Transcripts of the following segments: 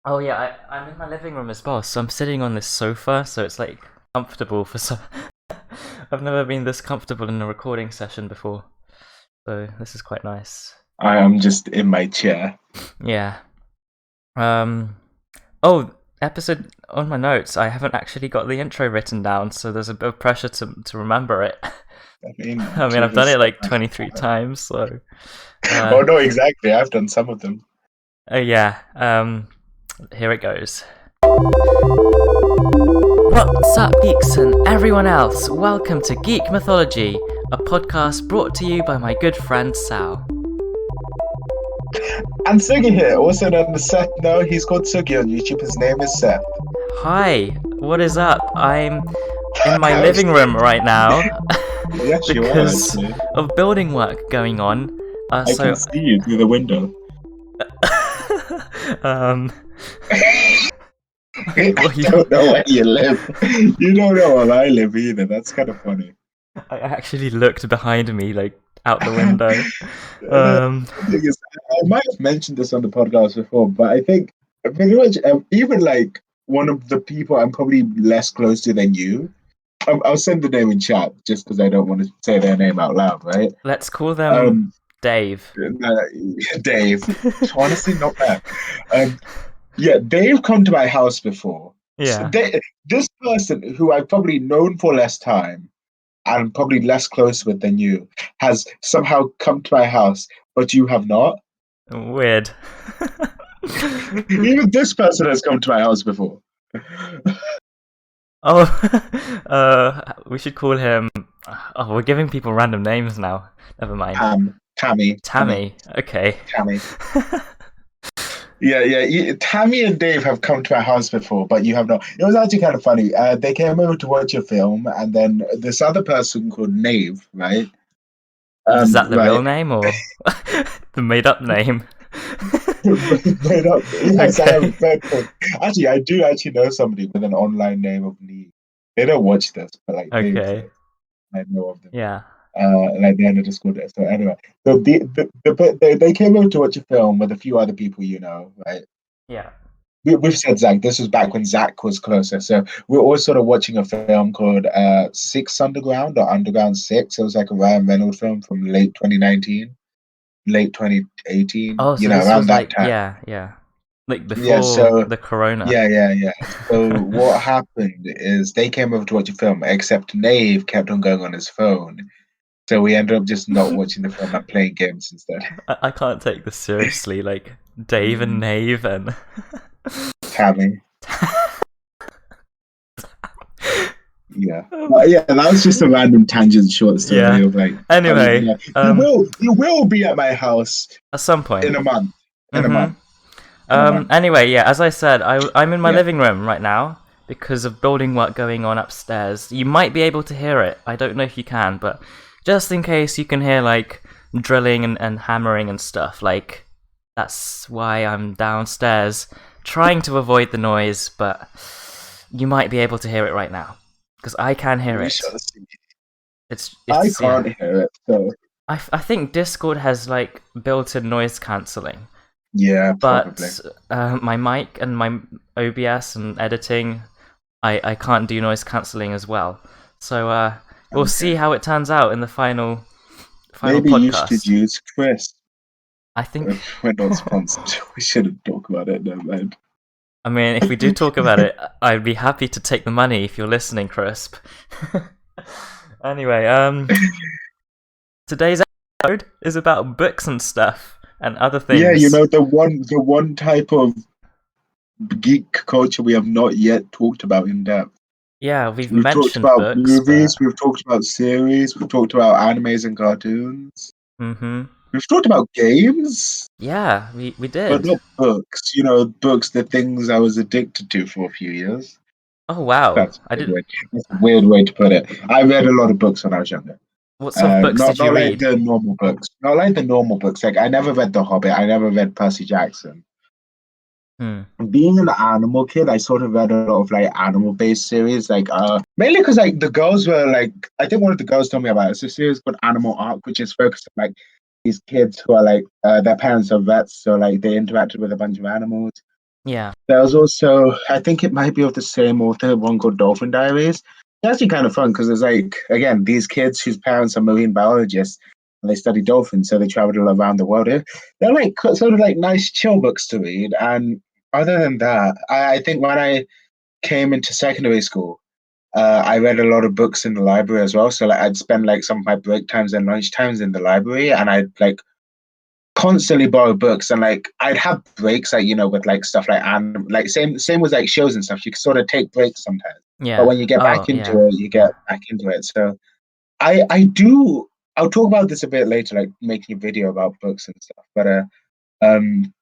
Oh yeah, I'm in my living room as well, so I'm sitting on this sofa, so it's like comfortable for some. I've never been this comfortable in a recording session before, so this is quite nice. I am just in my chair. Yeah. Um. Oh, episode on my notes. I haven't actually got the intro written down, so there's a bit of pressure to remember it. I mean, I mean, to I've done it this. like 23 times, so. Oh Uh. no, exactly. I've done some of them. Oh yeah. Here it goes. What's up, geeks and everyone else? Welcome to Geek Mythology, a podcast brought to you by my good friend Sal. And Sugi here, also known as Seth. No, he's called Sugi on YouTube. His name is Seth. Hi, what is up? I'm in my living room right now Yes, you are because actually. of building work going on. I So, can see you through the window. um, I well, don't know where you live. You don't know where I live either. That's kind of funny. I actually looked behind me, like out the window. The Um, thing is, I might have mentioned this on the podcast before, but I think pretty much even like one of the people I'm probably less close to than you. I'll send the name in chat just because I don't want to say their name out loud, right? let's call them Um, Dave. Dave. Honestly, not bad. Um, yeah, they've come to my house before. So Yeah. this person who I've probably known for less time and probably less close with than you has somehow come to my house, but you have not. Weird. Even this person has come to my house before. Oh, we should call him. Oh, we're giving people random names now. Never mind. Tammy. Okay. Yeah. Tammy and Dave have come to our house before, but you have not. It was actually kind of funny. They came over to watch a film, and then this other person called Nave, right? Is that the real Right. name or the made-up name? Made up. Yes, I have a Okay. friend called. Actually, I do actually know somebody with an online name of Neve. They don't watch this, but like Dave Okay. says, I know of them. Yeah. Like the end of the school day. So anyway, so they came over to watch a film with a few other people, right? Yeah. We've said Zach. This was back when Zach was closer. So we're all sort of watching a film called Six Underground or Underground Six. It was like a Ryan Reynolds film from late 2019, late 2018. Oh, so this Around was that like, time. yeah. Like Yeah. before So the corona. yeah. So what happened is they came over to watch a film, except Nave kept on going on his phone. So we ended up just not watching the film and playing games instead. I can't take this seriously. Like Dave and Mm, Nave and. Tammy. Yeah. Yeah, that was just a random tangent short story Yeah. of like Anyway, you will be at my house at some point. in a month. In a Mm-hmm. month. In a month. Anyway, yeah, as I said, I'm in my Yeah. living room right now because of building work going on upstairs. You might be able to hear it. I don't know if you can, but just in case you can hear like drilling and hammering and stuff, like that's why I'm downstairs trying to avoid the noise, but you might be able to hear it right now because I can hear We it. shall see. I It's can't yeah. hear it, so I think Discord has like built-in noise cancelling. yeah, probably. But my mic and my OBS and editing, I can't do noise cancelling as well. So we'll see Okay. how it turns out in the final Maybe you should podcast. use Chris. I think, We're not sponsored. We shouldn't talk about it, never mind. I mean, if we do talk about it, I'd be happy to take the money if you're listening, Crisp. Anyway, today's episode is about books and stuff and other Yeah, things. the one type of geek culture we have not yet talked about in depth. Yeah, we've We've talked mentioned about books, movies, but we've talked about series, we've talked about animes and cartoons. mm-hmm. We've talked about games, Yeah, we but did. not books. Books, the things I was addicted to for a few years. Oh wow, That's a I weird didn't. way, that's a weird way to put it. I read a lot of books when I was younger. What sort of books Not did you not like read? the normal books. Not like the normal books. Like I never read The Hobbit. I never read Percy Jackson. Hmm. Being an animal kid, I sort of read a lot of like animal based series, like mainly because like the girls were like I think one of the girls told me about it. It's a series called Animal Arc, which is focused on like these kids who are like their parents are vets, so like they interacted with a bunch of animals. Yeah. There was also, I think it might be of the same author, one called Dolphin Diaries. It's actually kind of fun because it's like, again, these kids whose parents are marine biologists and they study dolphins, so they traveled all around the world. They're like sort of like nice chill books to read. And other than that, I think when I came into secondary school, I read a lot of books in the library as well. So like I'd spend like some of my break times and lunch times in the library, and I'd like constantly borrow books. And like I'd have breaks, like with like stuff like and like same with like shows and stuff. You can sort of take breaks sometimes, but Yeah. when you get back Oh, into yeah. it, you Yeah. get back into it. So I do. I'll talk about this a bit later, like making a video about books and stuff. But um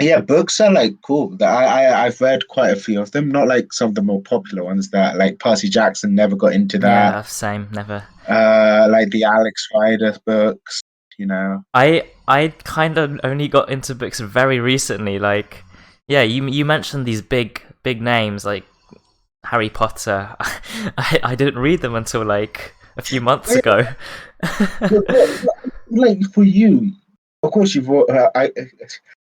yeah, books are like cool. I've read quite a few of them. Not like some of the more popular ones that like Percy Jackson never got into that. Yeah, same, never. Like the Alex Rider books, you know. I kind of only got into books very recently. Like, yeah, you mentioned these big names like Harry Potter. I didn't read them until like a few months ago. Like for you, of course you've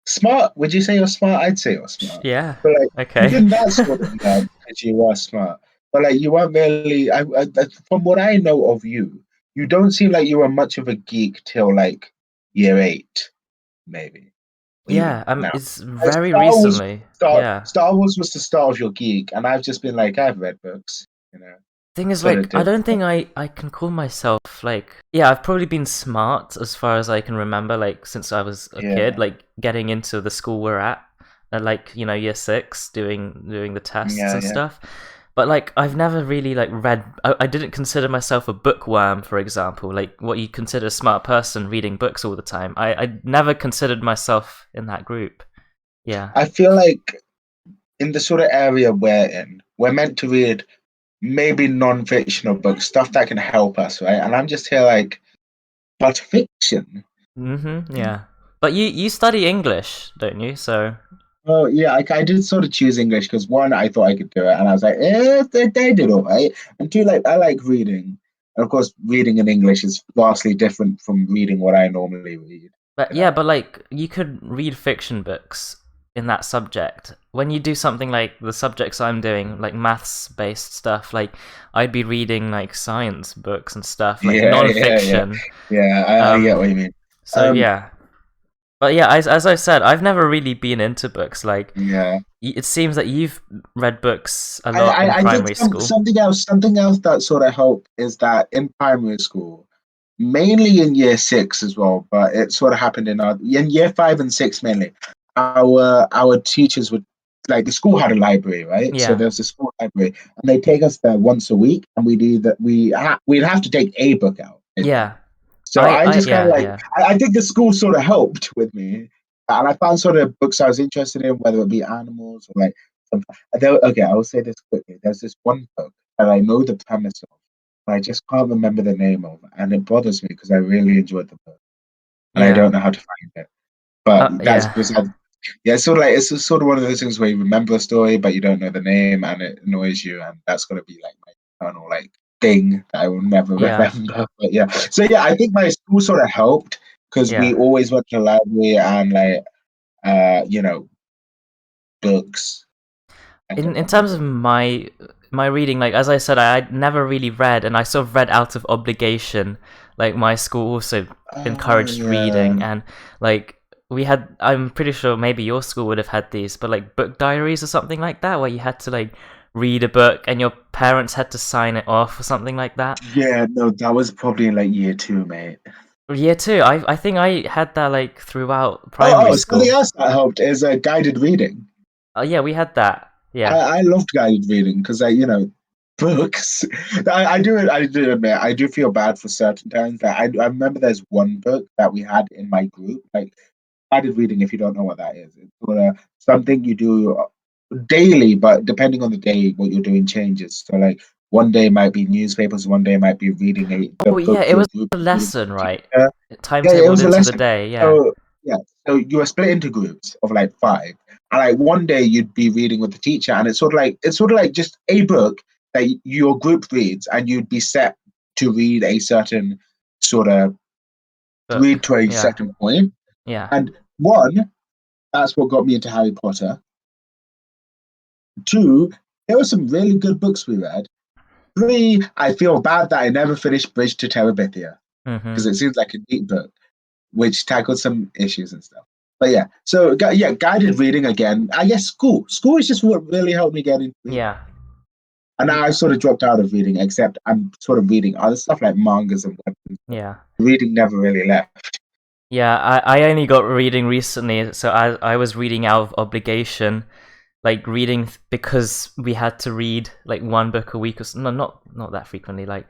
smart. Would you say you're smart? I'd say you're smart. Yeah. But like Okay. even that sort of because you are smart. But like you weren't really. From what I know of you, you don't seem like you were much of a geek till like year 8, maybe Yeah. even now. It's Like very recently. Yeah. Star Wars was the start of your geek, and I've just been like I've read books, Thing is, sort of like, I did. don't think I can call myself like, yeah, I've probably been smart as far as I can remember, like since I was a kid, Yeah, like getting into the school we're at like year 6, doing the tests yeah, and yeah. stuff. But like, I've never really like read. I didn't consider myself a bookworm, for example, like what you consider a smart person reading books all the time. I never considered myself in that group. Yeah. I feel like in the sort of area we're in, we're meant to read maybe non-fictional books, stuff that can help us, right? And I'm just here like, but fiction. Yeah. But you study English, don't you? So Well, yeah, I did sort of choose English because one, I thought I could do it, and I was like, they did all right. And two, like I like reading, and of course, reading in English is vastly different from reading what I normally read. But You yeah, know? but like you could read fiction books in that subject. When you do something like the subjects I'm doing, like maths based stuff, like I'd be reading like science books and stuff, like Yeah, yeah, yeah, non-fiction. yeah. I get Um, what you mean. so Um, yeah. But yeah, as I said, I've never really been into books. Like yeah. it seems that you've read books a I, lot in I think primary school. something else that sort of helped is that in primary school, mainly in year 6 as well, but it sort of happened in year 5 and 6 mainly. Our teachers would like the school had a library, right? So Yeah, there's a school library, and they take us there once a week, and we'd have to take a book out, I think. yeah. So I just kind of Yeah, like yeah, I think the school sort of helped with me, and I found sort of books I was interested in, whether it be animals or like. Okay, I will say this quickly. There's this one book that I know the premise of, but I just can't remember the name of, and it bothers me because I really enjoyed the book, and I yeah, don't know how to find it. But that's yeah, beside. Yeah, it's sort of like it's just sort of one of those things where you remember a story, but you don't know the name, and it annoys you, and that's gonna be like my eternal like thing that I will never yeah, remember. But yeah, so yeah, I think my school sort of helped because we yeah. always went to the library and like books. I in don't in terms of remember. my reading, like as I said, I never really read, and I sort of read out of obligation. Like my school also Oh encouraged yeah, reading, and like we had, I'm pretty sure maybe your school would have had these, but like book diaries or something like that, where you had to like read a book and your parents had to sign it off or something like that. yeah. No, that was probably in like year 2, mate. Year two, I think I had that like throughout primary Oh, something school. else that helped is guided reading. Oh yeah, we had that. Yeah, I loved guided reading because books. I do admit I do feel bad for certain times. Like I remember there's one book that we had in my group. Like guided reading, if you don't know what that is, it's sort of something you do daily, but depending on the day, what you're doing changes. So like one day might be newspapers, one day might be reading the oh yeah, book it your was group a is reading with lesson, the right? teacher. Yeah, yeah, it Timetabled was a into the lesson. day. Yeah. So yeah, so you were split into groups of like 5, and like one day you'd be reading with the teacher, and it's sort of like just a book that your group reads, and you'd be set to read a certain sort of Book. read to a Yeah. certain point. Yeah. And one, that's what got me into Harry Potter. 2, there were some really good books we read. 3, I feel bad that I never finished Bridge to Terabithia Mm-hmm. because it seems like a neat book which tackled some issues and stuff. But yeah, so yeah, guided reading again. I guess school is just what really helped me get into reading. Yeah. And now I've sort of dropped out of reading, except I'm sort of reading other stuff like mangas and webtoons. Yeah. Reading never really left. Yeah, I only got reading recently, so I was reading out of obligation, like reading because we had to read like one book a week or no, not that frequently. Like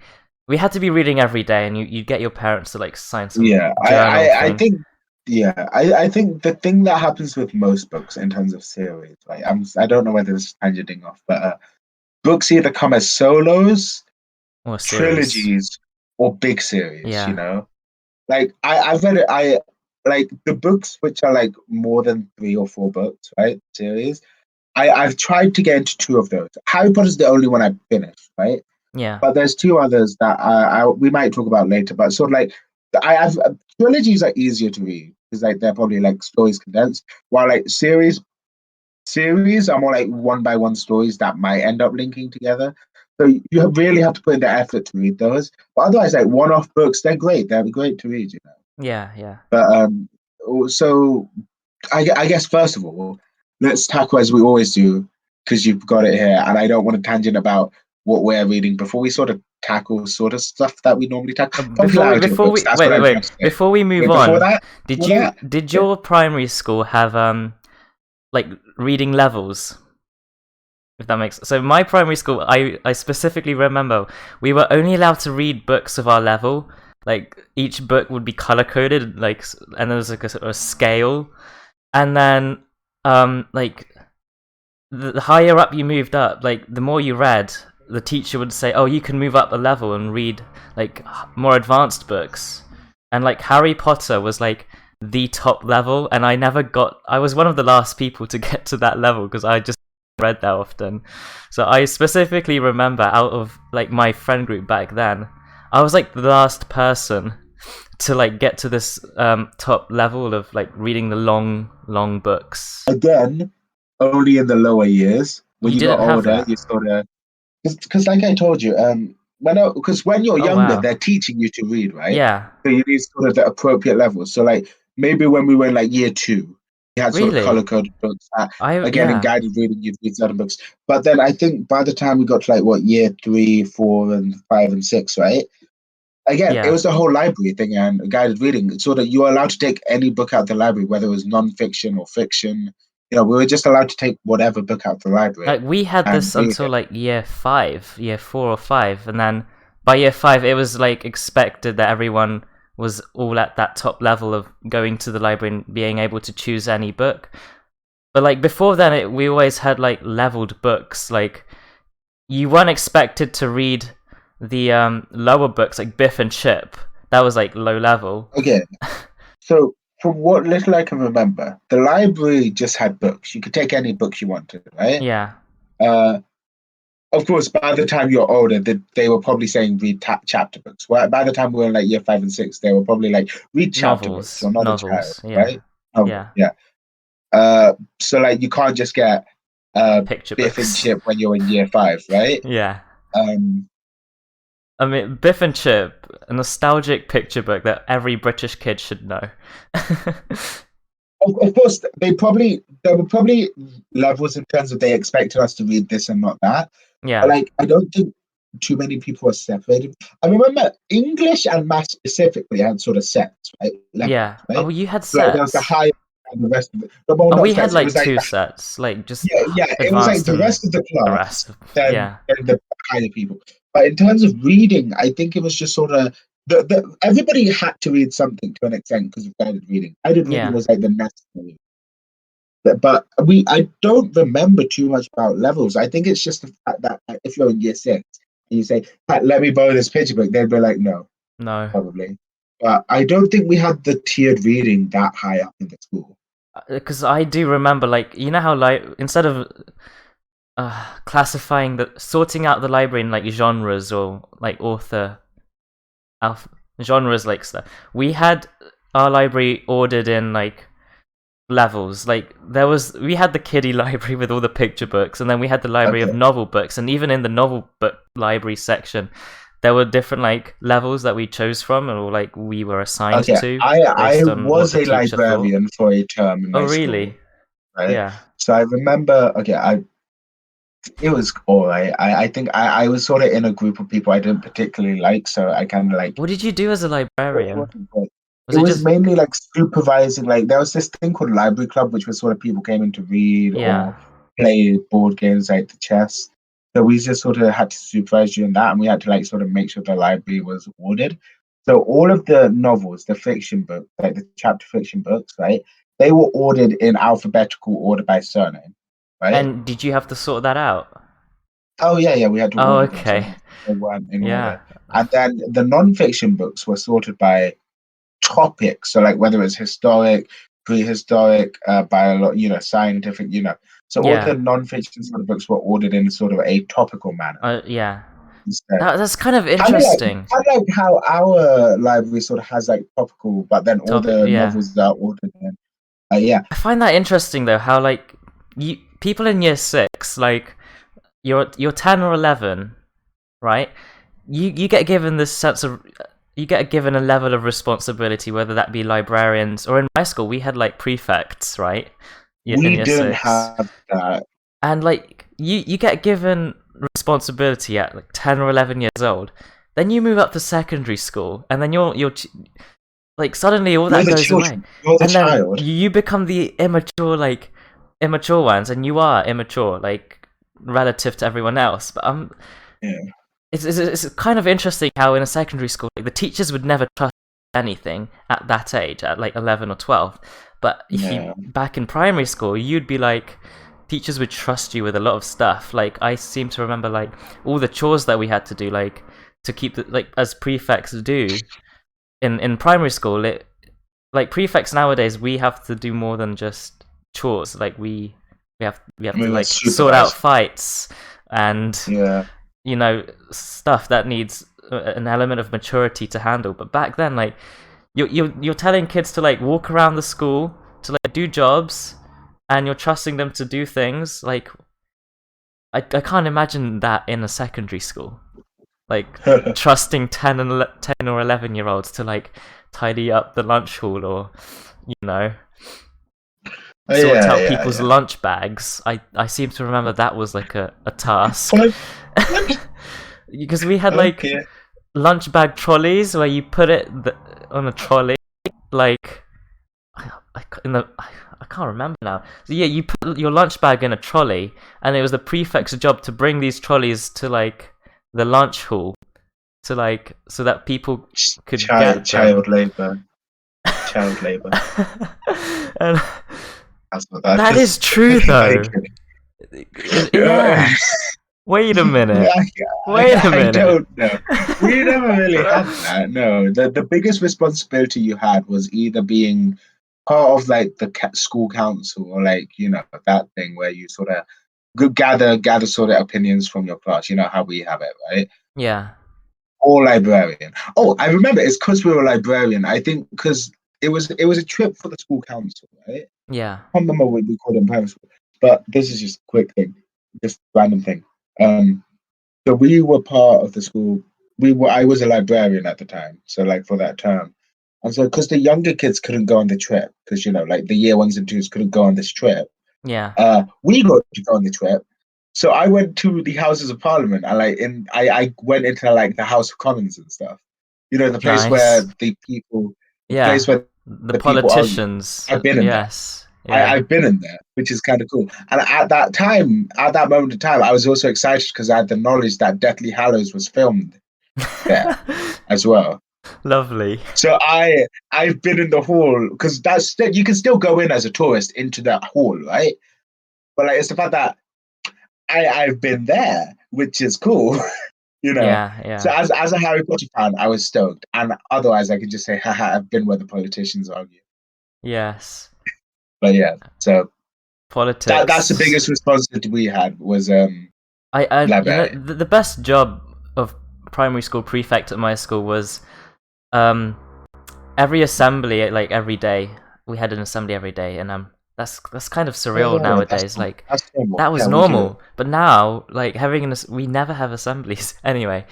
we had to be reading every day, and you get your parents to like sign some Yeah, journal I thing. think I think the thing that happens with most books in terms of series, like I don't know whether this is tangenting off, but books either come as solos, Or series. trilogies, or big series. Yeah, Like I've read it. I like the books which are like more than 3 or 4 books, right? Series. I've tried to get into 2 of those. Harry Potter's the only one I've finished, right? yeah. But there's 2 others that we might talk about later. But sort of like I've trilogies are easier to read because like they're probably like stories condensed, while like series are more like one by one stories that might end up linking together. So you really have to put in the effort to read those. But otherwise, like one-off books, they're great. They're great to read. Yeah, yeah. But so I guess first of all, let's tackle as we always do because you've got it here, and I don't want to tangent about what we're reading before we sort of tackle sort of stuff that we normally tackle. Popularity of Before books. we That's what I'm trying wait, to say. before we move Wait, before on, that, did before you that, did yeah. your primary school have like reading levels? If that makes so, my primary school, I specifically remember we were only allowed to read books of our level. Like each book would be color coded, like, and there was like a sort of scale, and then like the higher up you moved up, like the more you read, the teacher would say, "Oh, you can move up a level and read like more advanced books." And like Harry Potter was like the top level, and I was one of the last people to get to that level because I just read that often. So I specifically remember out of like my friend group back then, I was like the last person to like get to this top level of like reading the long books. Again, only in the lower years. When You you got didn't have older, that. you sort of because like I told you, when you're Oh younger, wow. they're teaching you to read, right? Yeah. So you need sort of the appropriate levels. So like maybe when we were in like year 2, we had sort of color Really? coded books. Again, in Yeah. guided reading, you'd read certain books. But then I think by the time we got to like what year 3, 4, and 5 and 6, right? Again, it Yeah. was the whole library thing and guided reading, so that you were allowed to take any book out of the library, whether it was non-fiction or fiction. We were just allowed to take whatever book out of the library Like we had and this read until it. like year 5, year 4 or 5, and then by year 5 it was like expected that everyone was all at that top level of going to the library and being able to choose any book. But like before then we always had like leveled books. Like you weren't expected to read the lower books like Biff and Chip. That was like low level. Okay, so from what little I can remember, the library just had books. You could take any books you wanted, right? Yeah. Uh, of course, by the time you're older, they were probably saying read chapter books. Well, by the time we were in like year 5 and 6, they were probably like read chapter books. Novels. You're not a child, Novels. Yeah. right? Oh, Yeah. yeah. So like you can't just get Picture Biff and books. Chip when you're in year 5, right? Yeah. Um, I mean, Biff and Chip, a nostalgic picture book that every British kid should know. of course, there were probably levels in terms of they expected us to read this and not that. But Yeah, like, I don't think too many people are separated. I remember English and math specifically had sort of sets, right? Levels, yeah. right? Oh, you had So like there was the sets. high and the rest of it. No, well, Oh, not we had sets. It like was like two sets, like just yeah, it was like advanced the and rest of the the class, rest. then Yeah, the higher people. But in terms of reading, I think it was just sort of everybody had to read something to an extent because of guided reading. Guided reading yeah, was like the necessary. But I don't remember too much about levels. I think it's just the fact that if you're in year 6 and you say, "Pat, let me borrow this picture book," they'd be like, no, no. probably. But I don't think we had the tiered reading that high up in the school. Because I do remember, like, you know how like instead of classifying sorting out the library in like genres or like author genres like stuff, we had our library ordered in like levels. Like we had the kiddie library with all the picture books, and then we had the library of Okay. novel books, and even in the novel book library section there were different like levels that we chose from, or like we were assigned Okay. to I based on what was the a teacher thought. librarian for a term in Oh my school, really? right? Yeah. So I remember. Okay, it was all right. I think I was sort of in a group of people I didn't particularly like, so I kind of like What did you do as a it librarian? wasn't great. Was It it was just mainly like supervising. Like there was this thing called library club, which was sort of people came in to read yeah. or play board games like the chess. So we just sort of had to supervise you in that, and we had to like sort of make sure the library was ordered. So all of the novels, the fiction books, like the chapter fiction books, right? They were ordered in alphabetical order by surname, right? And did you have to sort that out? Oh yeah, yeah, we had to Oh order them so okay. they weren't in Yeah. order. And then the non-fiction books were sorted by topic. So like whether it's historic, prehistoric, scientific, So all the Yeah. non-fiction sort of books were ordered in sort of a topical manner Yeah. instead. That's kind of Kind of like interesting. kind of like how our library sort of has like topical, but then all Topic. the Yeah. novels are ordered in. Yeah. I find that interesting though, how like you people in year 6, like you're 10 or 11, right? You get given this sense of you get given a level of responsibility, whether that be librarians or in my school we had like prefects, right? In We year didn't 6, have that. and like you get given responsibility at like 10 or 11 years old. Then you move up to secondary school, and then like suddenly all You're that the goes away, children. You're the and then child. you become the immature ones, and you are immature like relative to everyone else. But Yeah. it's kind of interesting how in a secondary school like, the teachers would never trust anything at that age, at like 11 or 12. But if you Yeah. back in primary school, you'd be like, teachers would trust you with a lot of stuff. Like I seem to remember like all the chores that we had to do, like to keep the, like as prefects do in primary school. It like prefects nowadays, we have to do more than just chores. Like we have to We were like sort out supervised. fights and Yeah. stuff that needs an element of maturity to handle. But back then, like you're telling kids to like walk around the school, to like do jobs, and you're trusting them to do things. Like I can't imagine that in a secondary school. Like trusting 10 or 11-year-olds to like tidy up the lunch hall, or you know sort Yeah, out yeah, people's yeah. lunch bags. I seem to remember that was like a task. What? What? Because we had like Okay. lunch bag trolleys where you put it on a trolley, like I can't remember now. So yeah, you put your lunch bag in a trolley, and it was the prefect's job to bring these trolleys to like the lunch hall, to like so that people could get them. Child labor. Child labor. And That's what that that is is. true Very though. good. Yeah. Wait a minute. I, Wait a I minute. don't know. We never really had that. No, the biggest responsibility you had was either being part of like the school council, or like that thing where you sort of gather sort of opinions from your class. You know how we have it, right? Yeah. Or librarian. Oh, I remember. It's because we were librarian. I think because it was a trip for the school council, right? Yeah. I can't remember what we called it in primary school, but this is just a quick thing, just random thing. So we were part of the school. I was a librarian at the time, so like for that term, and so because the younger kids couldn't go on the trip, because like the year ones and twos couldn't go on this trip, Yeah. we got to go on the trip. So I went to the Houses of Parliament, and I went into like the House of Commons and stuff. The place where Nice. the Yeah. place where The the people argue. politicians. I've been in there. Yes. Yeah. I've been in there, which is kind of cool. And at that moment in time, I was also excited because I had the knowledge that Deathly Hallows was filmed there as well. Lovely. So I've been in the hall because you can still go in as a tourist into that hall, right? But like it's the fact that I've been there, which is cool. Yeah. So Yeah. as a Harry Potter fan, I was stoked, and otherwise I could just say, haha, I've been where the politicians argue. Yes. But yeah, so that's the Politics. biggest responsibility we had was librarian. The best job of primary school prefect at my school was um every assembly, like every day we had an assembly every day, and That's kind of surreal Oh, that's nowadays. Like that's normal. that was Yeah, we do. normal, but now like we never have assemblies anyway.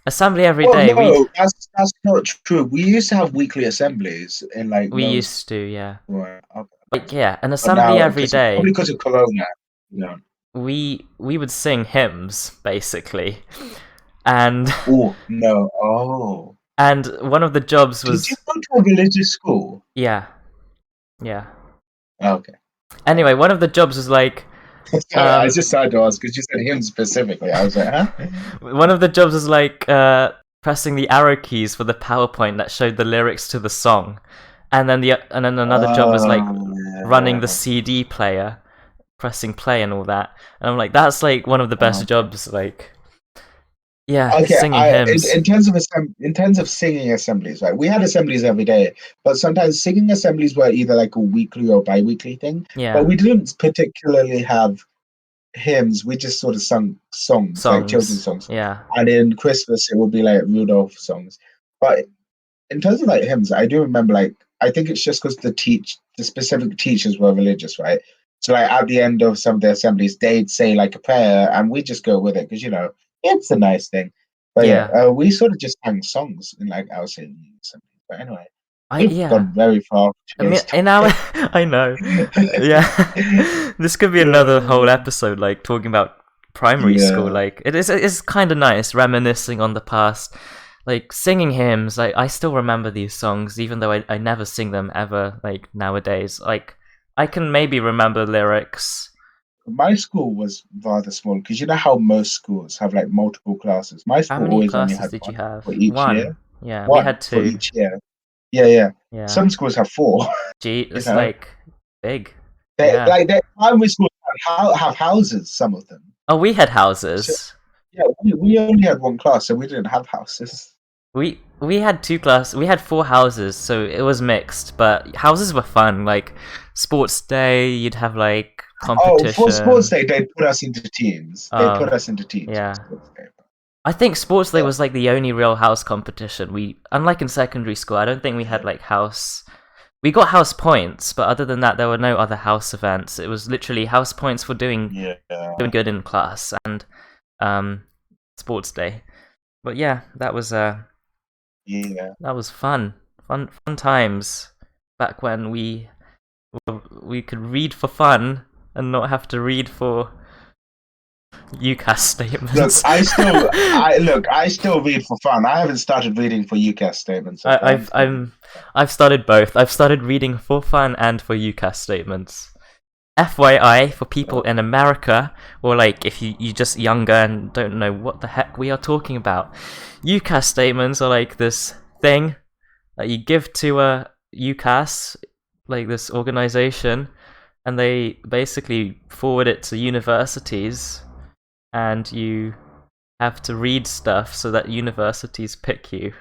Assembly every Well, day. no, that's not true. We used to have weekly assemblies in like We most. used to, yeah. Right, okay. Like yeah, an But assembly now, every probably day. because of Corona, you know. We would sing hymns basically, and Oh no! Oh, and one of the jobs did you was go to a religious school? yeah, yeah. Okay. Anyway, one of the jobs was like Sorry, I um just started to ask because you said him specifically. I was like, huh? one of the jobs was like pressing the arrow keys for the PowerPoint that showed the lyrics to the song, and then another job was like running the Yeah. CD player, pressing play and all that. And I'm like, that's like one of the best jobs. Like, yeah, Okay, singing hymns. in terms of singing assemblies, right? We had assemblies every day, but sometimes singing assemblies were either like a weekly or bi-weekly thing. But Yeah, we didn't particularly have hymns. We just sort of sung songs, like children's songs. songs. Yeah, And in Christmas, it would be like Rudolph songs. But in terms of like hymns, I do remember like I think it's just because the specific teachers were religious, right? So like at the end of some of the assemblies, they'd say like a prayer, and we just go with it because it's a nice thing. But yeah, yeah. we sort of just sang songs in like our singing assemblies. But anyway, we've Yeah. gone very far I mean, today's in our, topic. I know. Yeah, this could be another whole episode, like talking about primary school. Yeah. Like, it's kind of nice reminiscing on the past, like singing hymns. Like, I still remember these songs, even though I never sing them ever. Like nowadays, like I can maybe remember lyrics. My school was rather small because you know how most schools have like multiple classes. My How school many always only classes had did you one have? for each year. One. Yeah, we One had for two. each year. Yeah, yeah. Yeah. Some schools have four. Gee, You it's know, like big. they Yeah. like their primary schools have houses. Some of them. Oh, we had So houses. yeah, we only had one class, so we didn't have houses. We had two class. We had four houses, so it was mixed. But houses were fun. Like sports day, you'd have like Oh, for sports competition. day, they put us into teams. They put Oh, us into teams for yeah. sports day. I think sports day Yeah, was like the only real house competition. Unlike in secondary school, I don't think we had yeah, like house. We got house points, but other than that, there were no other house events. It was literally house points for doing good in class and um sports day. But yeah, yeah. that was fun times back when we could read for fun and not have to read for UCAS Look, statements. I still read for fun. I haven't started reading for UCAS statements, okay? I, I've started both. I've started reading for fun and for UCAS statements. FYI, for people in America, or like if you just younger and don't know what the heck we are talking about, UCAS statements are like this thing that you give to a UCAS, like this organization, and they basically forward it to universities, and you have to read stuff so that universities pick you.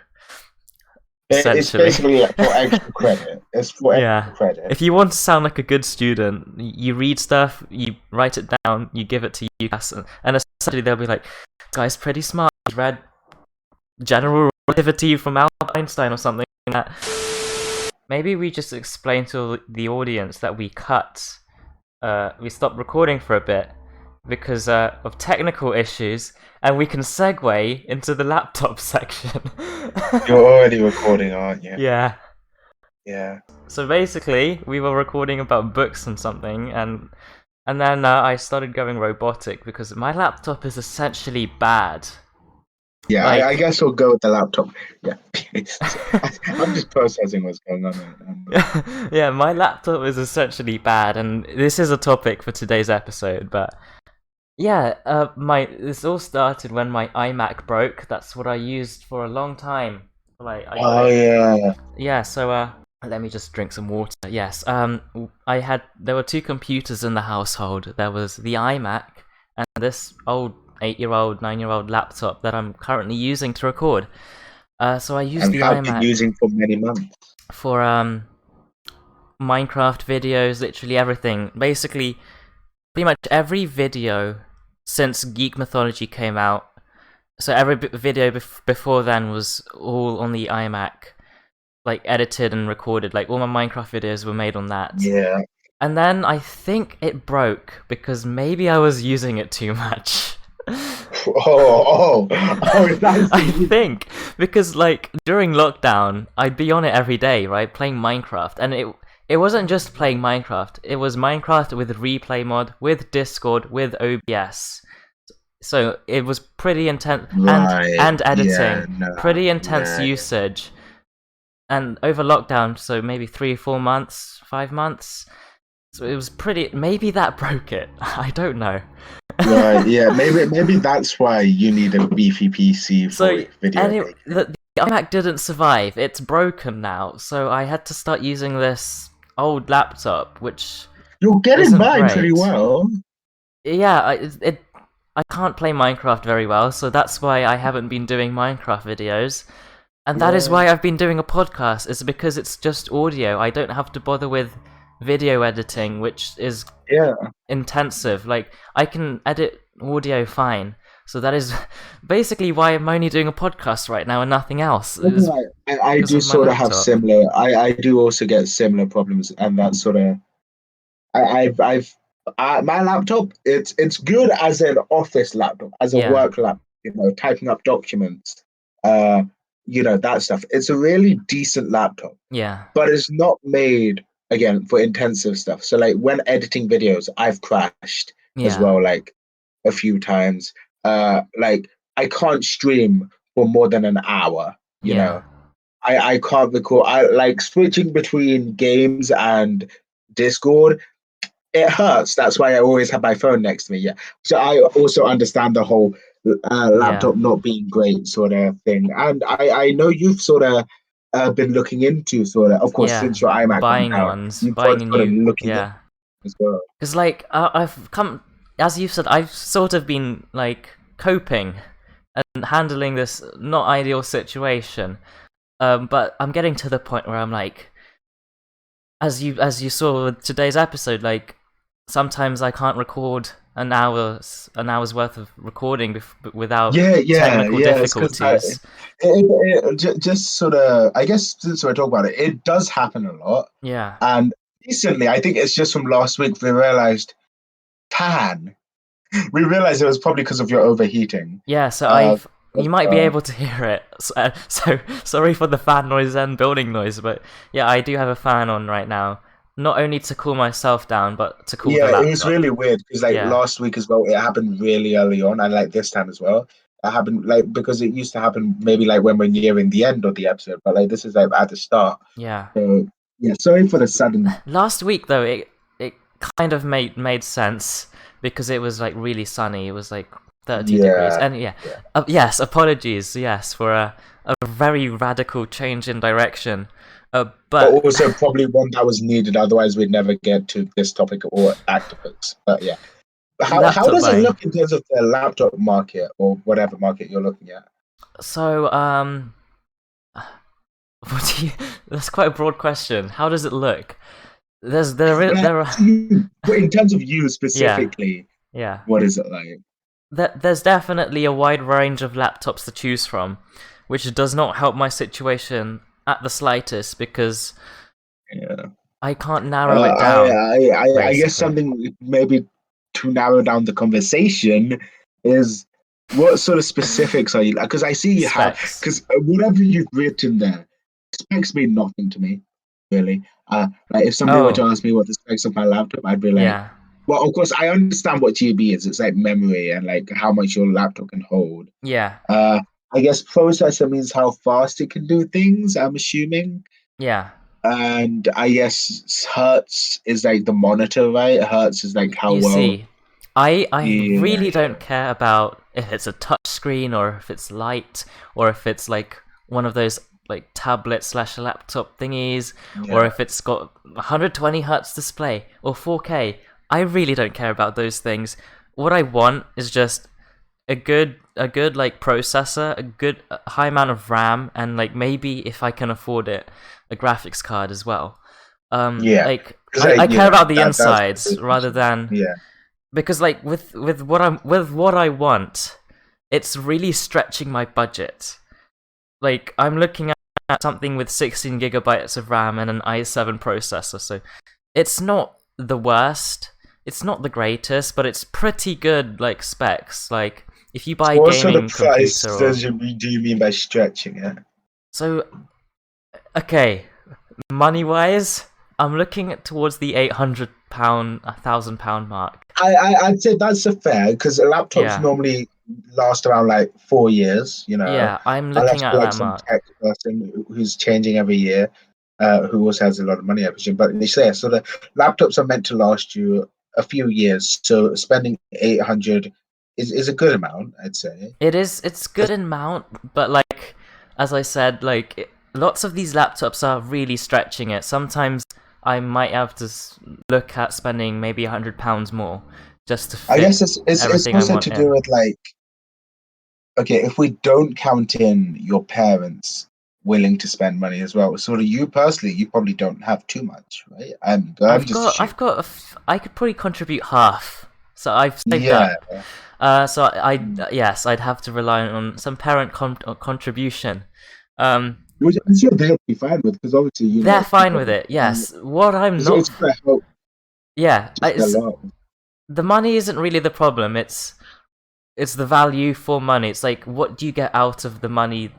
It's Essentially. basically like for extra credit. It's for Yeah. extra credit. If you want to sound like a good student, you read stuff, you write it down, you give it to UCAS, and essentially they'll be like, "This guy's pretty smart. He read general relativity from Albert Einstein or something like that." Maybe we just explain to the audience that we stopped recording for a bit because of technical issues, and we can segue into the laptop section. You're already recording, aren't you? Yeah. Yeah. So basically, we were recording about books and something, and then I started going robotic because my laptop is essentially bad. Yeah, Like, I guess we'll go with the laptop. Yeah. I'm just processing what's going on right now. yeah, my laptop is essentially bad, and this is a topic for today's episode. But yeah, this all started when my iMac broke. That's what I used for a long time. Like, I got Oh it. yeah. Yeah, so let me just drink some water. Yes, there were two computers in the household. There was the iMac and this old 8-year-old, 9-year-old laptop that I'm currently using to record. So I used And the have been iMac using for many months. for Minecraft videos, literally everything. Basically, pretty much every video since Geek Mythology came out. So every video before then was all on the iMac, like edited and recorded. Like all my Minecraft videos were made on that. Yeah. And then I think it broke because maybe I was using it too much. That's I think because like during lockdown, I'd be on it every day, right, playing Minecraft, and it wasn't just playing Minecraft. It was Minecraft with replay mod, with Discord, with OBS. So it was pretty intense, right. and Yeah, editing, no, pretty intense yeah. usage. And over lockdown, so maybe 3, 4 months, 5 months. So it was pretty. Maybe that broke it. I don't know. Right, yeah, maybe that's why you need a beefy PC for So video anyway, editing. the iMac didn't survive. It's broken now, so I had to start using this old laptop, which You're getting isn't by pretty great. well. Yeah, I can't play Minecraft very well, so that's why I haven't been doing Minecraft videos. And that is Yeah, why I've been doing a podcast, is because it's just audio. I don't have to bother with video editing, which is yeah. intensive. Like, I can edit audio fine. So that is basically why I'm only doing a podcast right now and nothing else. Is Right. I because do of my sort of have laptop. similar. I do also get similar problems, and that sort of. I've my laptop. It's good as an office laptop, as a Yeah, work laptop. Typing up documents. Uh, that stuff. It's a really decent laptop, yeah, but it's not made again for intensive stuff. So like when editing videos, I've crashed as yeah, well, like a few times. Like I can't stream for more than an hour. You yeah, know, I can't record. I like switching between games and Discord. It hurts. That's why I always have my phone next to me. Yeah. So I also understand the whole yeah. laptop not being great sort of thing. And I know you've sort of been looking into sort of course, Yeah, since your iMac went buying down, ones, you've buying a sort of new, looking at yeah. as well. Because like I've come, as you said, I've sort of been like coping and handling this not ideal situation. But I'm getting to the point where I'm like, as you saw with today's episode, like sometimes I can't record an hour's worth of recording without technical Yeah. It's because difficulties. just sort of, I guess, since we're talking about it, it does happen a lot. Yeah, And recently, I think it's just from last week, we realized, pan. We realized it was probably because of your overheating. yeah. So Uh, you might be able to hear it. So sorry for the fan noise and building noise, but yeah, I do have a fan on right now. Not only to cool myself down, but to cool the Yeah, it was laptop. really weird because like Yeah, last week as well, it happened really early on, and like this time as well, it happened like because it used to happen maybe like when we're nearing the end of the episode, but like this is like at the start. yeah. So yeah, sorry for the sudden. Last week though, it kind of made sense because it was like really sunny. It was like 30 degrees, Yeah, and yeah, yeah. yes. Apologies, yes, for a very radical change in direction. But But also probably one that was needed. Otherwise, we'd never get to this topic or octopus. But yeah, how laptop does it buying. look in terms of the laptop market or whatever market you're looking at? So what do you? That's quite a broad question. How does it look? There are In terms of you yeah, specifically, yeah. what is it like? There's definitely a wide range of laptops to choose from, which does not help my situation at the slightest because Yeah. I can't narrow it down, I guess basically. something maybe to narrow down the conversation is what sort of specifics are you like? Because I see you have, Specs. because whatever you've written there, specs mean nothing to me, really. Like if somebody were to Oh, ask me what the specs of my laptop, I'd be like, yeah. well, of course, I understand what GB is. It's like memory and like how much your laptop can hold. Yeah. Uh, I guess processor means how fast it can do things, I'm assuming. Yeah. And I guess Hertz is like the monitor, right? Hertz is like how You well. see, I Yeah, really don't care about if it's a touch screen or if it's light or if it's like one of those like tablet slash laptop thingies or yeah, if it's got 120 hertz display or 4K. I really don't care about those things. What I want is just a good like processor, a good high amount of RAM, and like maybe if I can afford it, a graphics card as well. yeah. Like Because I care about the that's insides rather than yeah, because like with what I want, it's really stretching my budget. Like I'm looking at something with 16 gigabytes of RAM and an i7 processor, so it's not. the worst. It's not the greatest, but it's pretty good, like, specs. Like, if you buy a What sort of gaming price computer or... do you mean by stretching it? So, okay, money-wise, I'm looking at towards the £800, £1,000 mark. I'd say that's a fair, because laptops Yeah, normally last around like 4 years, yeah, I'm unless looking at you're like that some mark. tech person who's changing every year, who also has a lot of money, I presume. But they say so the laptops are meant to last you a few years. So spending 800 is a good amount, I'd say. It's good in mount, but like, as I said, like, lots of these laptops are really stretching it. Sometimes I might have to look at spending maybe £100 more just to I fit guess it's everything I also want to do in. with like, okay, if we don't count in your parents willing to spend money as well, sort of you personally, you probably don't have too much, right? I'm just assuming. I could probably contribute half, so I've saved Yeah. up. So yes, I'd have to rely on some parent contribution. Which I'm sure they'll be fine with, because obviously, They're if you've fine got with it. Yes, what I'm it's not, gonna help yeah, just a lot. the money isn't really the problem. It's the value for money. It's like, what do you get out of the money?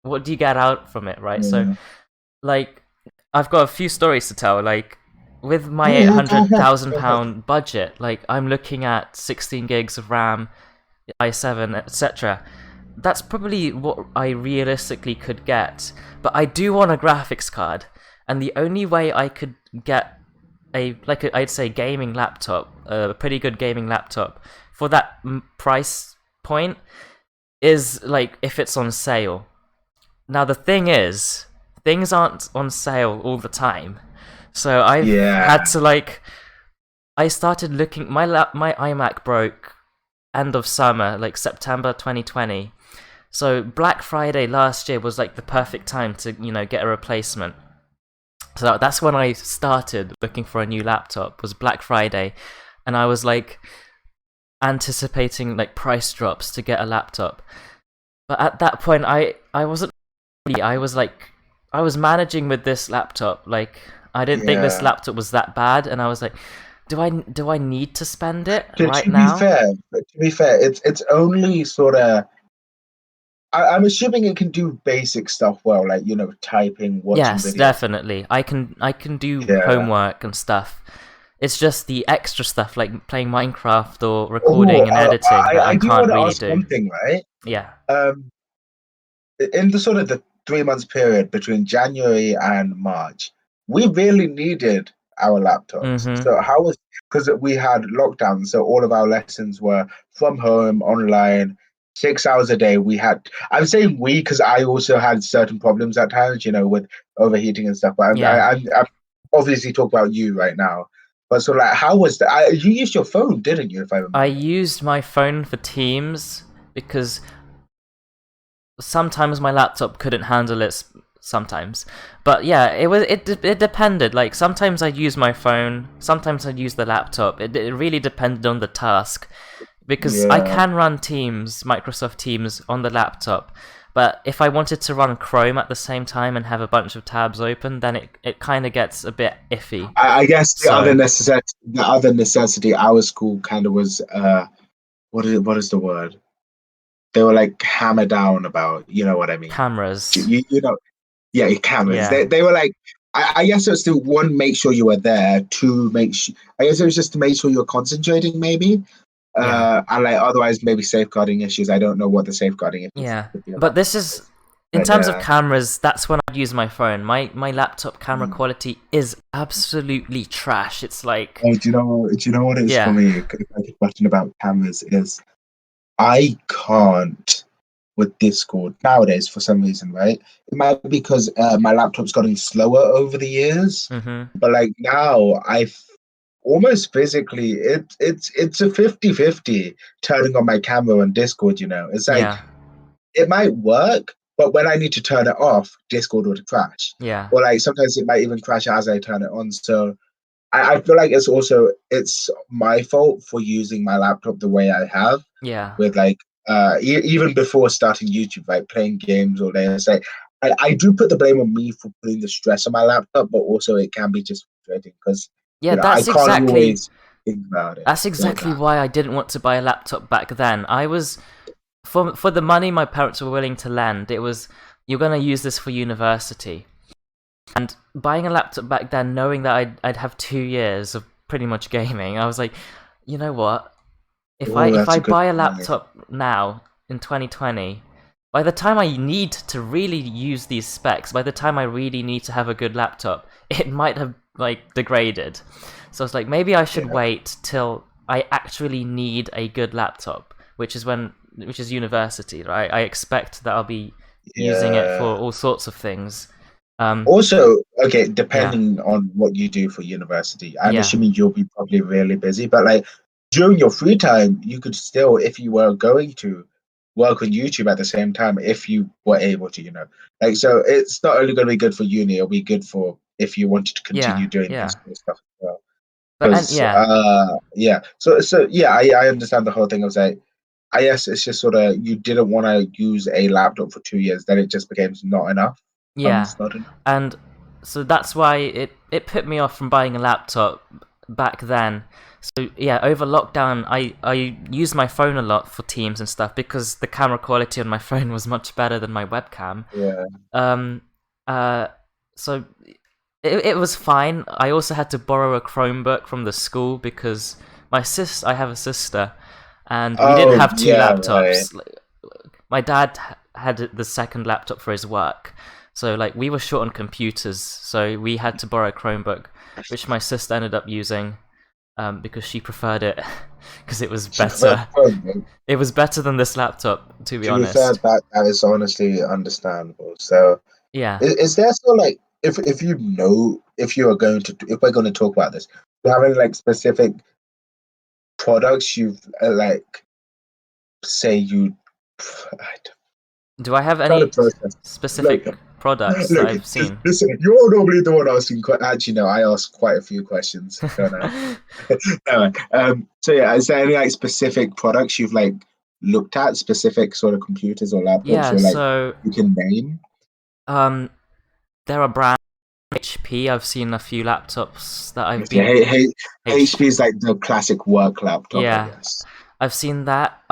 What do you get out from it, right? So, Yeah. like, I've got a few stories to tell. Like, with my Oh eight yeah, go hundred ahead. thousand Go ahead. pound budget, like, I'm looking at 16 gigs of RAM, i7, etc. That's probably what I realistically could get. But I do want a graphics card, and the only way I could get I'd say gaming laptop, a pretty good gaming laptop for that price point is like if it's on sale. Now the thing is, things aren't on sale all the time, so I've Yeah. had to like I started looking. My iMac broke end of summer, like September 2020. So Black Friday last year was like the perfect time to get a replacement. So that's when I started looking for a new laptop. Was Black Friday, and I was like anticipating like price drops to get a laptop. But at that point, I wasn't really. I was managing with this laptop. Like, I didn't think this Yeah. laptop was that bad, and I was like, do I need to spend it To, right to be now? fair, it's only sort of. I'm assuming it can do basic stuff well, like typing, watching Yes, videos. definitely. I can do Yeah. homework and stuff. It's just the extra stuff like playing Minecraft or Oh, recording and editing that I I do can't want to really ask do. one thing, right? Yeah. Um, in the sort of the 3 months period between January and March, we really needed our laptops. Mhm. So how was, because we had lockdown, so all of our lessons were from home, online, 6 hours a day. I'm saying we because I also had certain problems at times, with overheating and stuff. But Yeah. I'm obviously talk about you right now. But so like, how was that? You used your phone, didn't you? If I I remember. used my phone for Teams because sometimes my laptop couldn't handle it sometimes. But yeah, it depended. Like sometimes I'd use my phone, sometimes I'd use the laptop. It really depended on the task because I Yeah. can run Teams, Microsoft Teams on the laptop. But if I wanted to run Chrome at the same time and have a bunch of tabs open, then it kind of gets a bit iffy. I guess So, the other necessity our school kind of was what is the word? They were like hammer down about, you know what I mean? cameras. You know, yeah, your cameras. Yeah. They were like, I guess it was to one, make sure you were there. Two, make sure. I guess it was just to make sure you're concentrating, maybe. Yeah. And like otherwise, maybe safeguarding issues. I don't know what the safeguarding issues Yeah, could be but about. this is in But terms of yeah. cameras. That's when I'd use my phone. My laptop camera Mm. quality is absolutely trash. It's like, Oh, do you know what it is for yeah, me? Like a question about cameras is I can't with Discord nowadays for some reason, right? It might be because my laptop's gotten slower over the years, mhm, but like now almost physically it's a 50-50 turning on my camera on Discord, It's like yeah, it might work, but when I need to turn it off, Discord would crash. yeah, Or like sometimes it might even crash as I turn it on. So I feel like it's my fault for using my laptop the way I have yeah, with like even before starting YouTube, like playing games all day. It's like I do put the blame on me for putting the stress on my laptop, but also it can be just frustrating because Yeah, I that's can't exactly always think about it that's like exactly that. why I didn't want to buy a laptop back then. I was for the money my parents were willing to lend. It was you're gonna use this for university, and buying a laptop back then, knowing that I'd have 2 years of pretty much gaming, I was like, you know what? Oh, If that's I a good buy a point. laptop now in 2020, by the time I need to really use these specs, by the time I really need to have a good laptop, it might have like degraded. So it's like maybe I should Yeah, wait till I actually need a good laptop, which is university, right? I expect that I'll be using it for yeah. all sorts of things. Um, Also, okay, yeah, depending on what you do for university, I'm yeah, assuming you'll be probably really busy, but like during your free time, you could still, if you were going to work on YouTube at the same time, if you were able to, like, so it's not only going to be good for uni, it'll be good for if you wanted to yeah, continue doing yeah. this sort of stuff as well. But and Because, yeah, yeah, so yeah, I understand the whole thing of like, I guess it's just sort of you didn't want to use a laptop for 2 years, then it just became not enough. yeah, Funds not enough. and so that's why it put me off from buying a laptop back then. So yeah, over lockdown, I used my phone a lot for Teams and stuff because the camera quality on my phone was much better than my webcam. Yeah. Um, uh, so it was fine. I also had to borrow a Chromebook from the school because I have a sister, and we didn't Oh, have two yeah, right. laptops. My dad had the second laptop for his work, so like we were short on computers, so we had to borrow a Chromebook, which my sister ended up using because she preferred it because it was She preferred better. phone, though. It was better than this laptop, to be To be fair, honest. that is honestly understandable. So, Yeah, is there still like if you know if you are going to if we're going to talk about this, do you have any like specific products you've like say you I do I have trying to any process. Look, specific products that look, I've seen? listen. You're normally the one asking. Actually, no, I ask quite a few questions, don't I? No, so yeah, is there any like specific products you've like looked at, specific sort of computers or laptops Yeah, you're like so you can name? um, there are brands HP. I've seen a few laptops that I've been Okay, hey, HP HP. is like the classic work laptop, I Yeah, guess. I've seen that.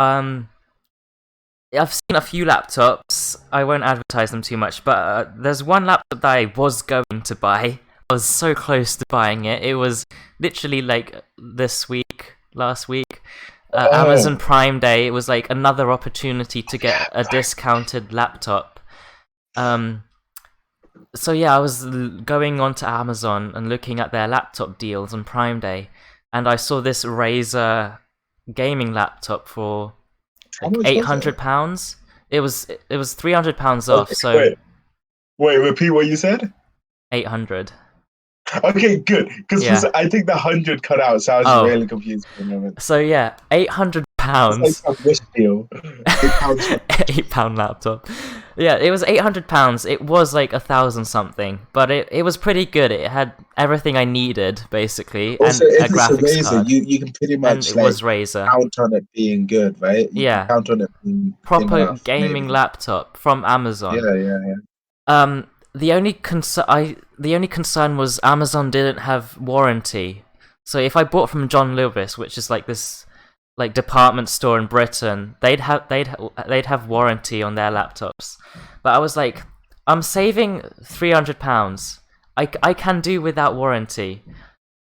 I've seen a few laptops. I won't advertise them too much, but there's one laptop that I was going to buy. I was so close to buying it. It was literally like last week, Amazon Oh, Prime Day. It was like another opportunity to get a discounted laptop. Um, so yeah, I was going onto Amazon and looking at their laptop deals on Prime Day, and I saw this Razer gaming laptop for how like much eight was hundred it? pounds. It was £300 off, Okay, so wait, repeat what you said. 800. Okay, good, because Yeah. I think the 100 cut out, so I was Oh, really confused for a moment. so yeah, eight hundred It's like pounds. some wish deal. £8 for £8 laptop. Yeah, it was £800. It was like 1,000 something, but it was pretty good. It had everything I needed basically, Also, and a if it's a graphics razor, card, you can pretty and much it like was Razer. count on it being good, right? You can Yeah, count on it being thin proper enough, gaming maybe. laptop from Amazon. Yeah, yeah, yeah. The only concern was Amazon didn't have warranty. So if I bought from John Lewis, which is like this like department store in Britain, they'd have warranty on their laptops. But I was like, I'm saving £300. I can do without warranty.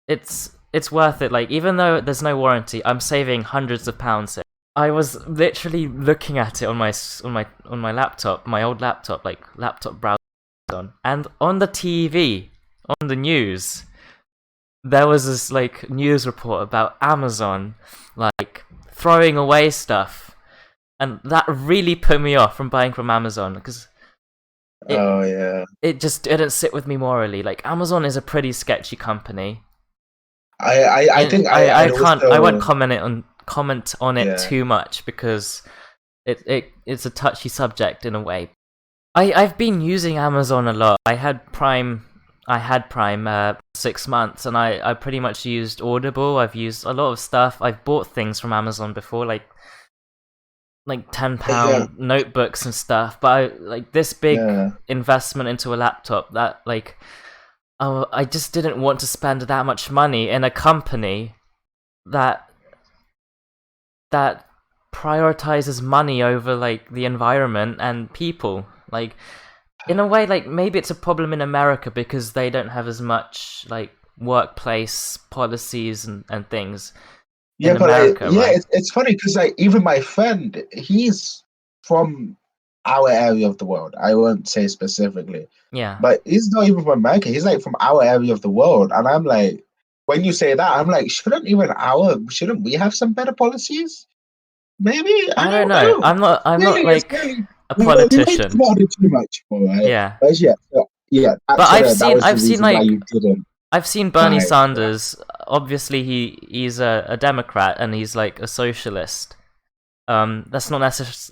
It's worth it. Like even though there's no warranty, I'm saving hundreds of pounds here. I was literally looking at it on my laptop, my old laptop, like laptop browser on, and on the TV, on the news, there was this like news report about Amazon like throwing away stuff, and that really put me off from buying from Amazon because it Oh yeah. it just didn't sit with me morally. Like Amazon is a pretty sketchy company, I and think I'd I won't also comment on it yeah. too much because it's a touchy subject in a way. I've been using Amazon a lot. I had Prime 6 months, and I pretty much used Audible. I've used a lot of stuff. I've bought things from Amazon before, like £10 Yeah, notebooks and stuff. But like this big yeah. investment into a laptop, that like oh, I just didn't want to spend that much money in a company that that prioritizes money over like the environment and people. Like in a way, like maybe it's a problem in America because they don't have as much like workplace policies and things Yeah, in but like, America, yeah, right? it's funny because like even my friend, he's from our area of the world. I won't say specifically, Yeah. but he's not even from America. He's like from our area of the world, and I'm like, when you say that, I'm like, shouldn't we have some better policies? Maybe I I don't don't know. know. I'm not Really, it's like really a we went politician. about it too much, all right? Yeah. But yeah, yeah, But that was the I've seen reason why like you didn't I've seen Bernie buy it. Yeah, Sanders. Obviously, he's a Democrat and he's like a socialist. That's not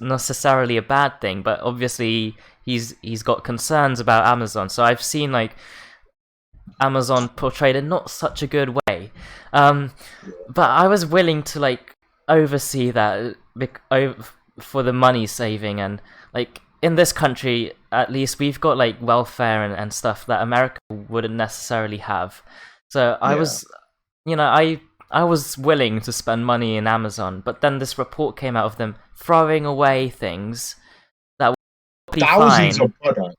necessarily a bad thing, but obviously he's got concerns about Amazon. So I've seen like Amazon portrayed in not such a good way. Um, but I was willing to like oversee that for the money saving, and like in this country at least we've got like welfare and stuff that America wouldn't necessarily have. So I yeah. was, I was willing to spend money in Amazon, but then this report came out of them throwing away things that were pretty Thousands fine. of products.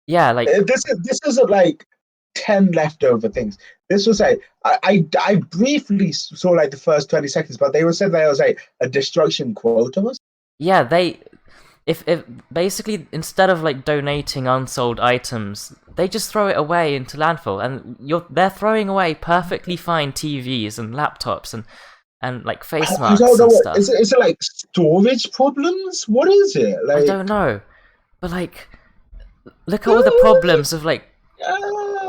Yeah, like This isn't like 10 leftover things. This was like I briefly saw like the first 20 seconds, but they were said there was like a destruction quota. yeah, they if basically instead of like donating unsold items, they just throw it away into landfill, and they're throwing away perfectly fine TVs and laptops and like face I don't masks know and what stuff. is it like storage problems? What is it? I don't Like know, but like look at all the uh, problems of like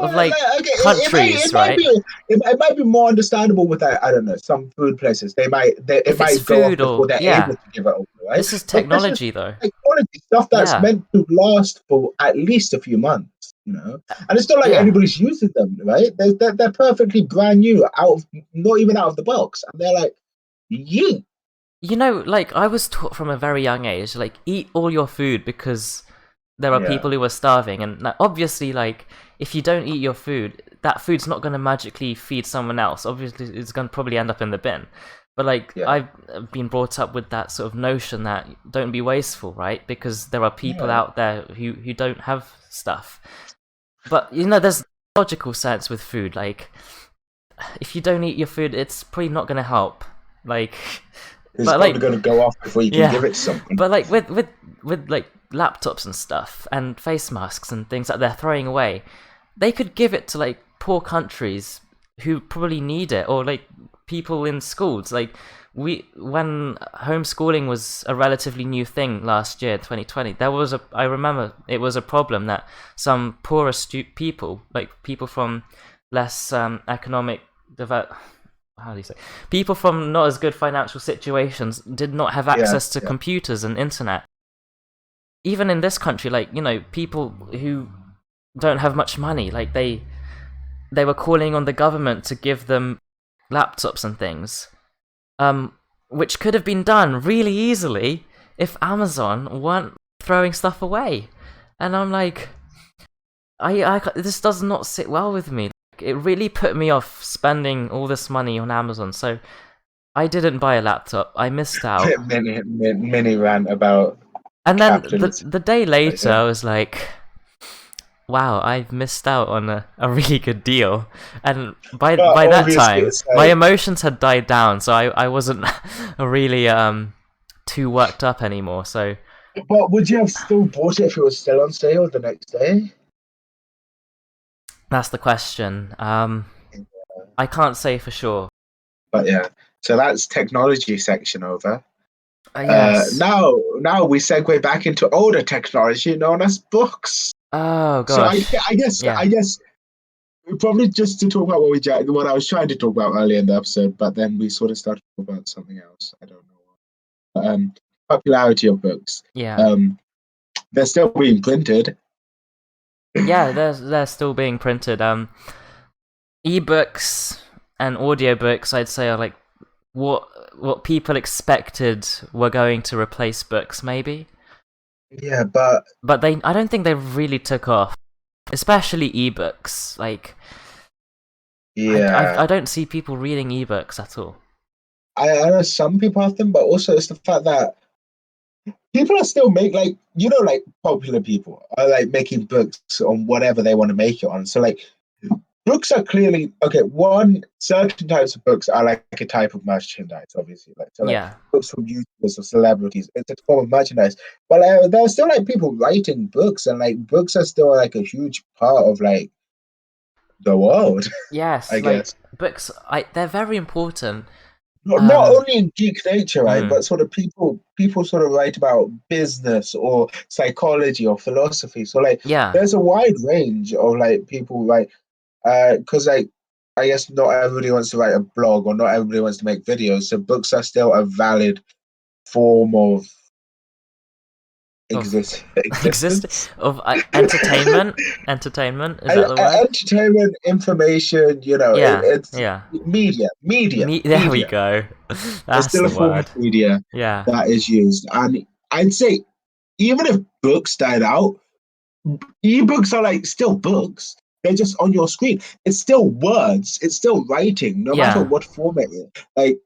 okay, countries, right? it might be more understandable with I don't know some food places. It If it's might go off food before or they're yeah, able to give it over, right? this is But this is technology though. like quality stuff that's Yeah, meant to last for at least a few months, and it's not like yeah. anybody's using them, right? They're perfectly brand new, not even out of the box, and they're like, yeet. Like I was taught from a very young age, like eat all your food because there are Yeah, people who are starving, and like, obviously, like if you don't eat your food, that food's not going to magically feed someone else. Obviously, it's going to probably end up in the bin. But like yeah, I've been brought up with that sort of notion that don't be wasteful, right? Because there are people yeah. out there who don't have stuff. But there's logical sense with food. Like if you don't eat your food, it's probably not going to help. Like, It's but probably like going to go off before you can yeah, give it to someone. but like with like laptops and stuff and face masks and things that they're throwing away, they could give it to like poor countries who probably need it, or like people in schools. Like when homeschooling was a relatively new thing last year, 2020, I remember it was a problem that some poorer people, like people from less economic develop how do you say people from not as good financial situations did not have Yeah, access to yeah. computers and internet. Even in this country, like people who don't have much money, like they were calling on the government to give them laptops and things, um which could have been done really easily if Amazon weren't throwing stuff away. And I'm like, this does not sit well with me. It really put me off spending all this money on Amazon. So I didn't buy a laptop. I missed out. Mini rant about And then capitalism. the day But later, yeah. I was like, wow, I've missed out on a really good deal. And But by that obviously, time, it's my like, emotions had died down, so I wasn't really too worked up anymore. So but would you have still bought it if it was still on sale the next day? that's the question. I can't say for sure. But yeah, so that's technology section over. Yes. Now we segue back into older technology known as books. Oh So gosh. Yeah. I guess probably just to talk about what I was trying to talk about earlier in the episode, but then we sort of started to talk about something else. I don't know. Popularity of books. Yeah. Um, they're still being printed. Yeah, they're still being printed. Ebooks and audiobooks, I'd say, are like what people expected were going to replace books, maybe. Yeah, but But I don't think they really took off. especially ebooks. Like, Yeah. I don't see people reading ebooks at all. I know some people have them, but also it's the fact that people are still like popular people are like making books on whatever they want to make it on. So like books are clearly okay. One, certain types of books are like a type of merchandise, obviously. Like so, like Yeah, books from YouTubers or celebrities, it's a form of merchandise. But there are still like people writing books, and like books are still like a huge part of like the world, I yes, like guess. they're very important. Not only in geek nature, right, Mm, but sort of people sort of write about business or psychology or philosophy. So like, yeah, there's a wide range of like people like, because like, I guess not everybody wants to write a blog or not everybody wants to make videos. So books are still a valid form of of exist existence. of entertainment. Is that the word? Entertainment, information, Yeah, it's yeah. There we media. go. It's That's still a the form of word. media Yeah, that is used. And I'd say even if books died out, ebooks are like still books. They're just on your screen. It's still words. It's still writing, no matter yeah. what format it is. Like,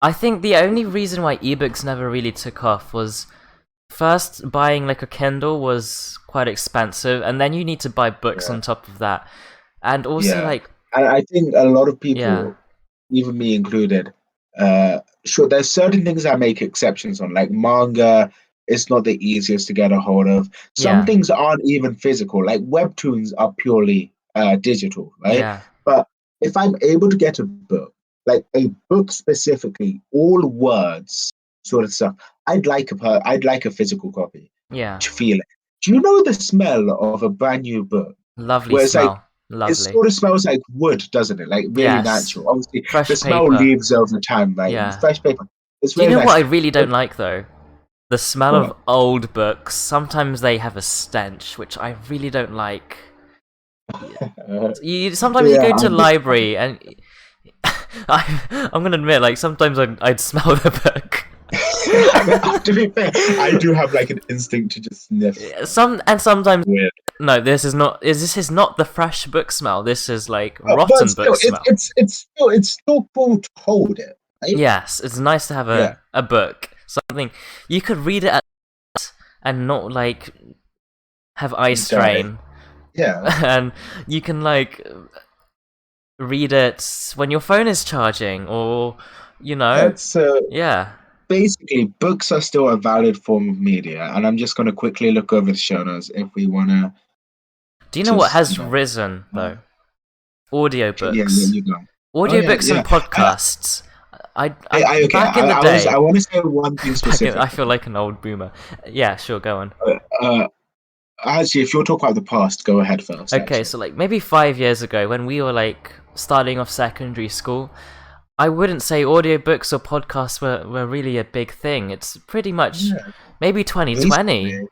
I think the only reason why ebooks never really took off was first buying like a Kindle was quite expensive, and then you need to buy books yeah, on top of that, and also yeah. like And I think a lot of yeah, people, even me included, sure, there's certain things I make exceptions on, like manga. It's not the easiest to get a hold of. Some yeah, things aren't even physical, like webtoons are purely digital, right? yeah, But if I'm able to get a book, like a book specifically, all words, sort of stuff, I'd like a physical copy yeah. to feel it. Do you know the smell of a brand new book? Lovely Where it's like smell, it lovely. sort of smells like wood, doesn't it? Like really Yes, natural. Obviously, the fresh smell paper. leaves over time, right? Yeah. Fresh paper. It's Do you really know nice. what I really But don't like though? The smell of what? old books. Sometimes they have a stench, which I really don't like. You sometimes you Yeah, go I to understand. library and I'm gonna admit, like sometimes I'd smell the book. I mean, to be fair, I do have like an instinct to just sniff. Sometimes Weird, no, this is not the fresh book smell. This is like but rotten book still, smell. it's still cool to hold it, right? Yes, it's nice to have Yeah, a book, something you could read it at and not like have eye die. strain, Yeah, and you can like read it when your phone is charging, or you yeah. know, So yeah. basically, books are still a valid form of media, and I'm just going to quickly look over the show notes if we want to Do you know what just has risen uh, though? yeah, Audiobooks, you go. Oh yeah, audiobooks and yeah. podcasts. I Okay. back in the I day. want to say one thing I feel specifically. like an old boomer. Yeah, sure, go on. Uh, uh, Actually, if you're talking about the past, go ahead first. Okay, Actually, so like maybe 5 years ago when we were like starting off secondary school, I wouldn't say audiobooks or podcasts were really a big thing. It's pretty much yeah, maybe 2020 recently.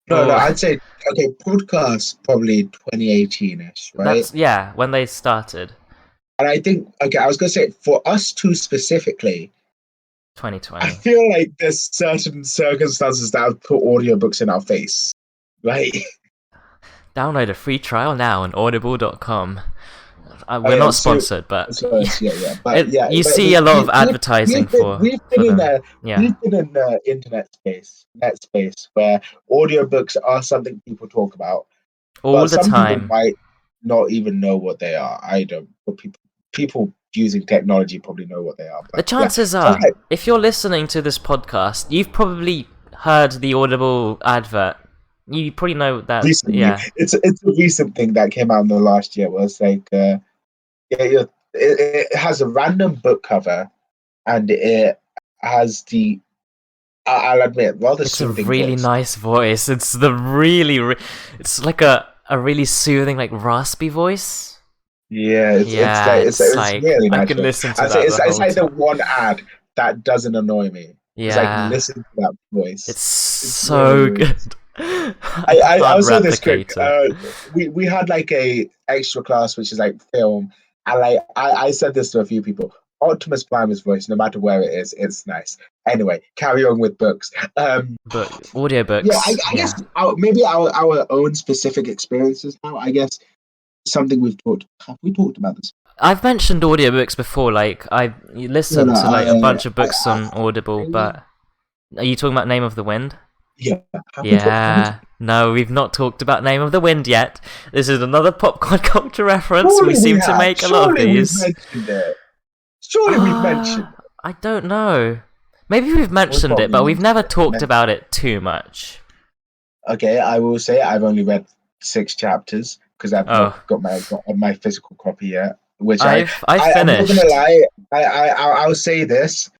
No, or I'd say okay. Podcast probably 2018ish, right? that's yeah, when they started. And I think okay, I was gonna say for us two specifically, I 2020. feel like there's certain circumstances that have put audiobooks in our face, right? Download a free trial now on audible.com. Oh We're yeah, not sponsored, but yeah, but yeah, you but see a lot of advertising we've for been in them. a Yeah. we've been in the net space where audiobooks are something people talk about, All but the some people time. might not even know what they are. I don't, but people using technology probably know what they are. The But yeah, chances so are, like if you're listening to this podcast, you've probably heard the Audible advert. You probably know that, recently, yeah. it's a recent thing that came out in the last year. Was like it has a random book cover and it has the I'll admit, rather It's a soothing really voice. nice voice. It's like a really soothing, like raspy voice. Yeah, Yeah, it's it's like really I could natural. listen to I say that the it's whole like the time. one ad that doesn't annoy me. It's like Yeah, listen to that voice. it's It's really so really. good. I can't I'll say this quick. replicate it. We had like a extra class which is like film, and like I said this to a few people. Optimus Prime's voice, no matter where it is, it's nice. Anyway, carry on with books. But audiobooks, Yeah, I guess maybe our own specific experiences now. I guess something have we talked about this? I've mentioned audiobooks before, like I listened to like a bunch of books on Audible, but are you talking about Name of the Wind? Yeah. Yeah. No, we've not talked about Name of the Wind yet. This is another popcorn culture reference. Surely We seem to make a lot of these. We've mentioned it. Surely we've mentioned it. I don't know. Maybe we've mentioned it, but we've never talked about it too much. Okay, I will say I've only read 6 chapters because I've not got my physical copy yet. Which I finished. I'm not gonna lie. I'll say this.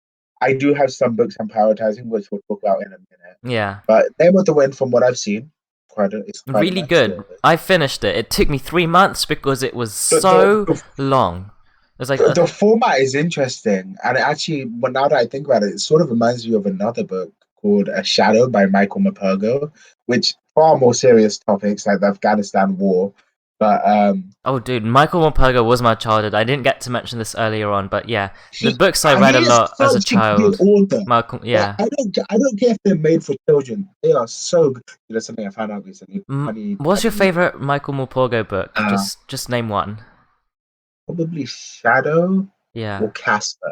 I do have some books I'm prioritizing, which we'll talk about in a minute. Yeah. But Name of the Wind, from what I've seen, it's quite really good. Story. I finished it. It took me 3 months because it was so long. It was like the format is interesting, and it actually, now that I think about it, it sort of reminds me of another book called A Shadow by Michael Morpurgo, which far more serious topics like the Afghanistan war. But oh, dude, Michael Morpurgo was my childhood. I didn't get to mention this earlier on, but yeah, the books I read a lot as a child. Michael, yeah. I don't care if they're made for children. They are so good. That's something I found out recently. What's your favorite Michael Morpurgo book? Just name one. Probably Shadow. Yeah. Or Casper.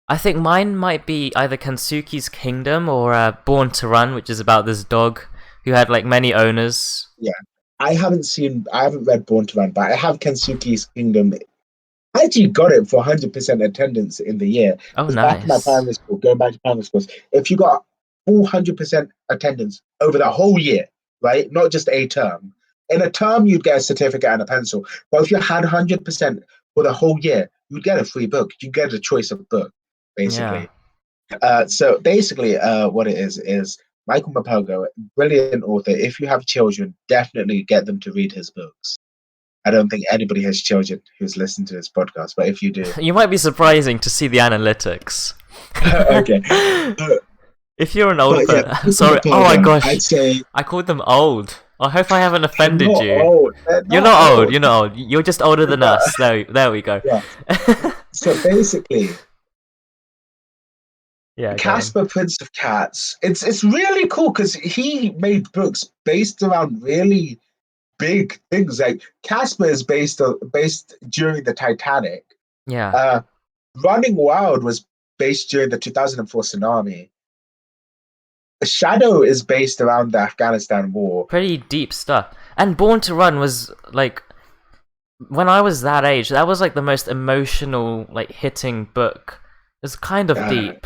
I think mine might be either Kensuke's Kingdom or Born to Run, which is about this dog who had like many owners. Yeah. I haven't read Born to Run, but I have Kensuke's Kingdom. I actually got it for 100% attendance in the year. Oh, nice. Back in my primary school, going back to primary schools, if you got 400% attendance over the whole year, right? Not just a term. In a term, you'd get a certificate and a pencil. But if you had 100% for the whole year, you'd get a free book. You get a choice of book, basically. Yeah. So basically, what it is Michael Morpurgo, brilliant author. If you have children, definitely get them to read his books. I don't think anybody has children who's listened to this podcast, but if you do... You might be surprising to see the analytics. Okay. If you're an old person... Sorry, oh my gosh. I'd say... I called them old. I hope I haven't offended you. You're not old. You're not old. You're just older than us. There we go. Yeah. So basically... Yeah, Casper, Prince of Cats. It's really cool because he made books based around really big things. Like Casper is based during the Titanic. Yeah. Running Wild was based during the 2004 tsunami. Shadow is based around the Afghanistan war. Pretty deep stuff. And Born to Run was like, when I was that age, that was like the most emotional, like hitting book. It's kind of deep.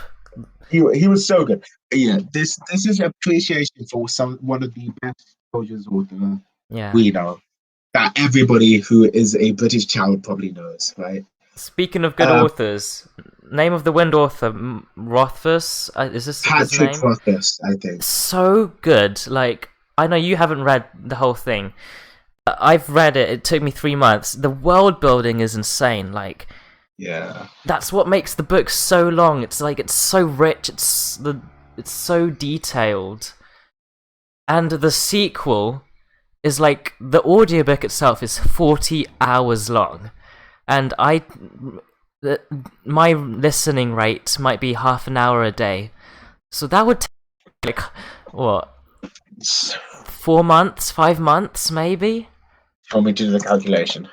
He was so good. Yeah, this is appreciation for one of the best children's authors we know. That everybody who is a British child probably knows, right? Speaking of good authors, Name of the Wind author Rothfuss, is this his name? Patrick Rothfuss, I think. So good. Like, I know you haven't read the whole thing. I've read it. It took me 3 months. The world building is insane. Like, yeah, that's what makes the book so long. It's like it's so rich. It's so detailed, and the sequel is like the audiobook itself is 40 hours long, and my listening rate might be half an hour a day, so that would take like what 4 months, 5 months, maybe. You want me to do the calculation?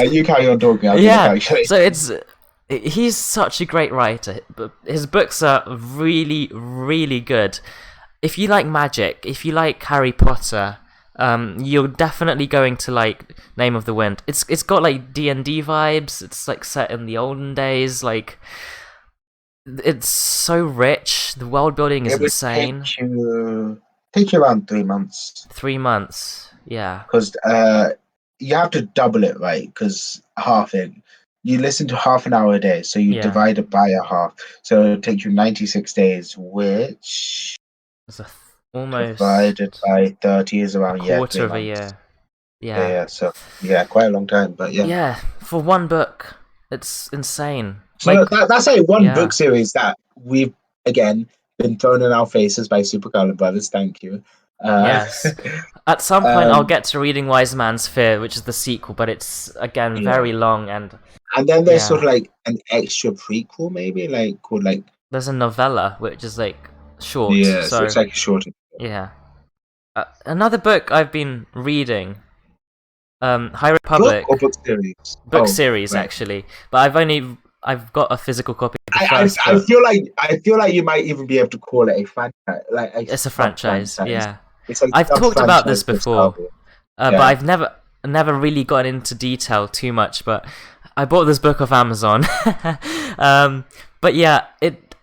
You carry on talking. So he's such a great writer. His books are really, really good. If you like magic, if you like Harry Potter, you're definitely going to like Name of the Wind. It's got like D&D vibes. It's like set in the olden days. Like, it's so rich. The world building is insane. Take you around 3 months. 3 months, yeah. Because you have to double it, right? Because you listen to half an hour a day, so you divide it by a half. So it'll take you 96 days, which almost divided by 30 is around a quarter of a year. Yeah. So quite a long time, but yeah. Yeah, for one book, it's insane. So like, that's like one book series that we've again been thrown in our faces by Supercarla Brothers. Thank you. Yes. At some point, I'll get to reading Wise Man's Fear, which is the sequel, but it's again very long and And then there's sort Yeah. of like an extra prequel, maybe like called like There's a novella which is like short. yeah, so it's So like a shorter yeah. Another book I've been reading, High book Republic or book series. book Oh, series right. actually, but I've got a physical copy of the I, first I I book. feel like you might even be able to call it a franchise, like a It's a sub franchise, franchise. yeah. It's a I've sub talked about this franchise of Star before, Wars. but Yeah. I've never really gotten into detail too much. But I bought this book off Amazon. But yeah,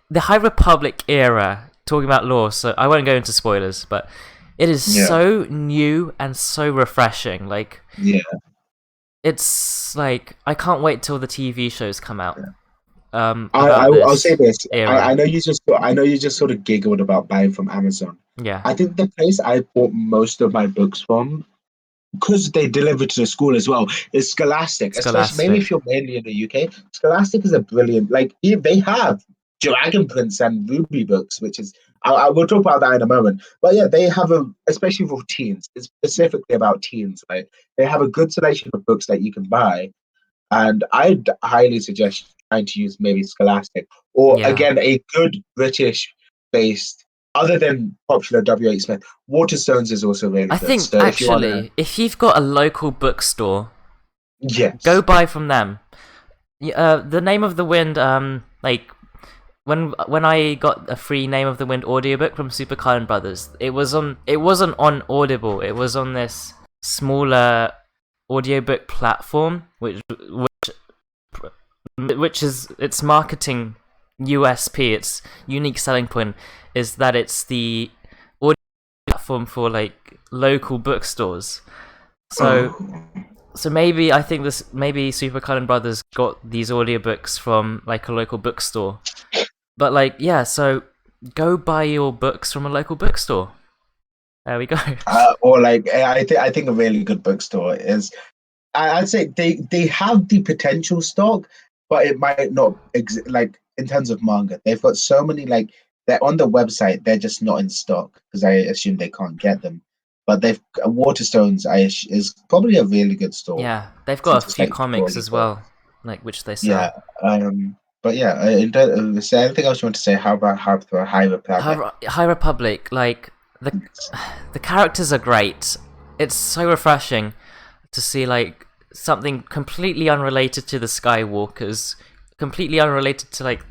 the High Republic era, talking about lore. So I won't go into spoilers, but it is Yeah. so new and so refreshing. Like Yeah. it's like I can't wait till the TV shows come out. I'll About say this this. era. I know you just sort of giggled about buying from Amazon. Yeah, I think the place I bought most of my books from, because they deliver to the school as well, is Scholastic. Especially maybe if Scholastic. you're mainly in the UK, Scholastic is a brilliant. Like they have Dragon Prince and Ruby books, which is I will talk about that in a moment. But yeah, they have especially for teens. It's specifically about teens. Like they have a good selection of books that you can buy, and I'd highly suggest trying to use maybe Scholastic or Yeah. again a good British based. Other than popular W.H. Smith, Waterstones is also really I good. think So if you want to, actually, if you've got a local bookstore, go yes, buy from them. The Name of the Wind, like when I got a free Name of the Wind audiobook from Super Cullen Brothers, it wasn't on Audible. It was on this smaller audiobook platform, which is its marketing USP. Its unique selling point is that it's the audio platform for like local bookstores. So maybe I think maybe Super Cullen Brothers got these audiobooks from like a local bookstore. But like yeah, so go buy your books from a local bookstore. There we go. or like I think a really good bookstore is. I'd say they have the potential stock, but it might not like in terms of manga. They've got so many like they're on the website. They're just not in stock because I assume they can't get them. But they've Waterstones. Is probably a really good store Yeah, they've got since a it's few like comics purely as book. well, like which they Yeah. sell. But yeah, is there anything else you want to say? How about High Republic? High Republic, like the characters are great. It's so refreshing to see like something completely unrelated to the Skywalkers, completely unrelated to like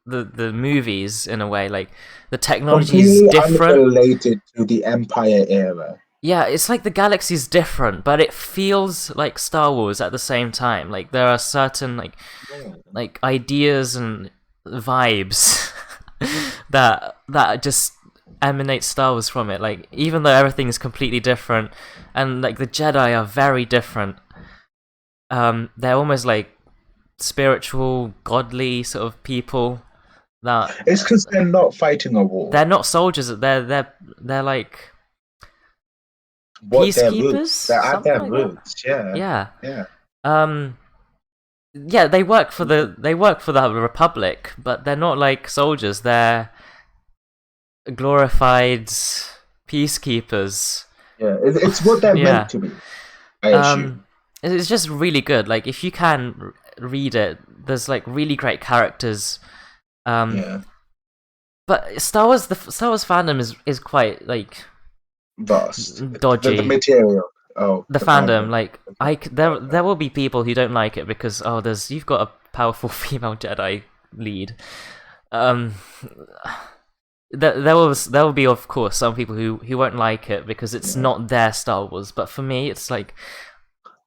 the movies in a way. Like the technology is Completely different. unrelated to the Empire era. Yeah, it's like the galaxy's different, but it feels like Star Wars at the same time. Like there are certain like ideas and vibes that just emanate Star Wars from it. Like even though everything is completely different, and like the Jedi are very different, they're almost like spiritual, godly sort of people. That It's because they're not fighting a war. they're not soldiers. They're like What their roots? peacekeepers, They're at something their like that. roots. Yeah, Yeah. yeah. Yeah, they work for the Republic, but they're not like soldiers. They're glorified peacekeepers. Yeah, it's what they're Yeah. meant to be. I assume. It's just really good. Like if you can read it, there's like really great characters. Yeah, But the Star Wars fandom is quite like vast. dodgy. The material. Oh, The fandom, like there will be people who don't like it because you've got a powerful female Jedi lead. There will be of course some people who won't like it because it's not their Star Wars. But for me, it's like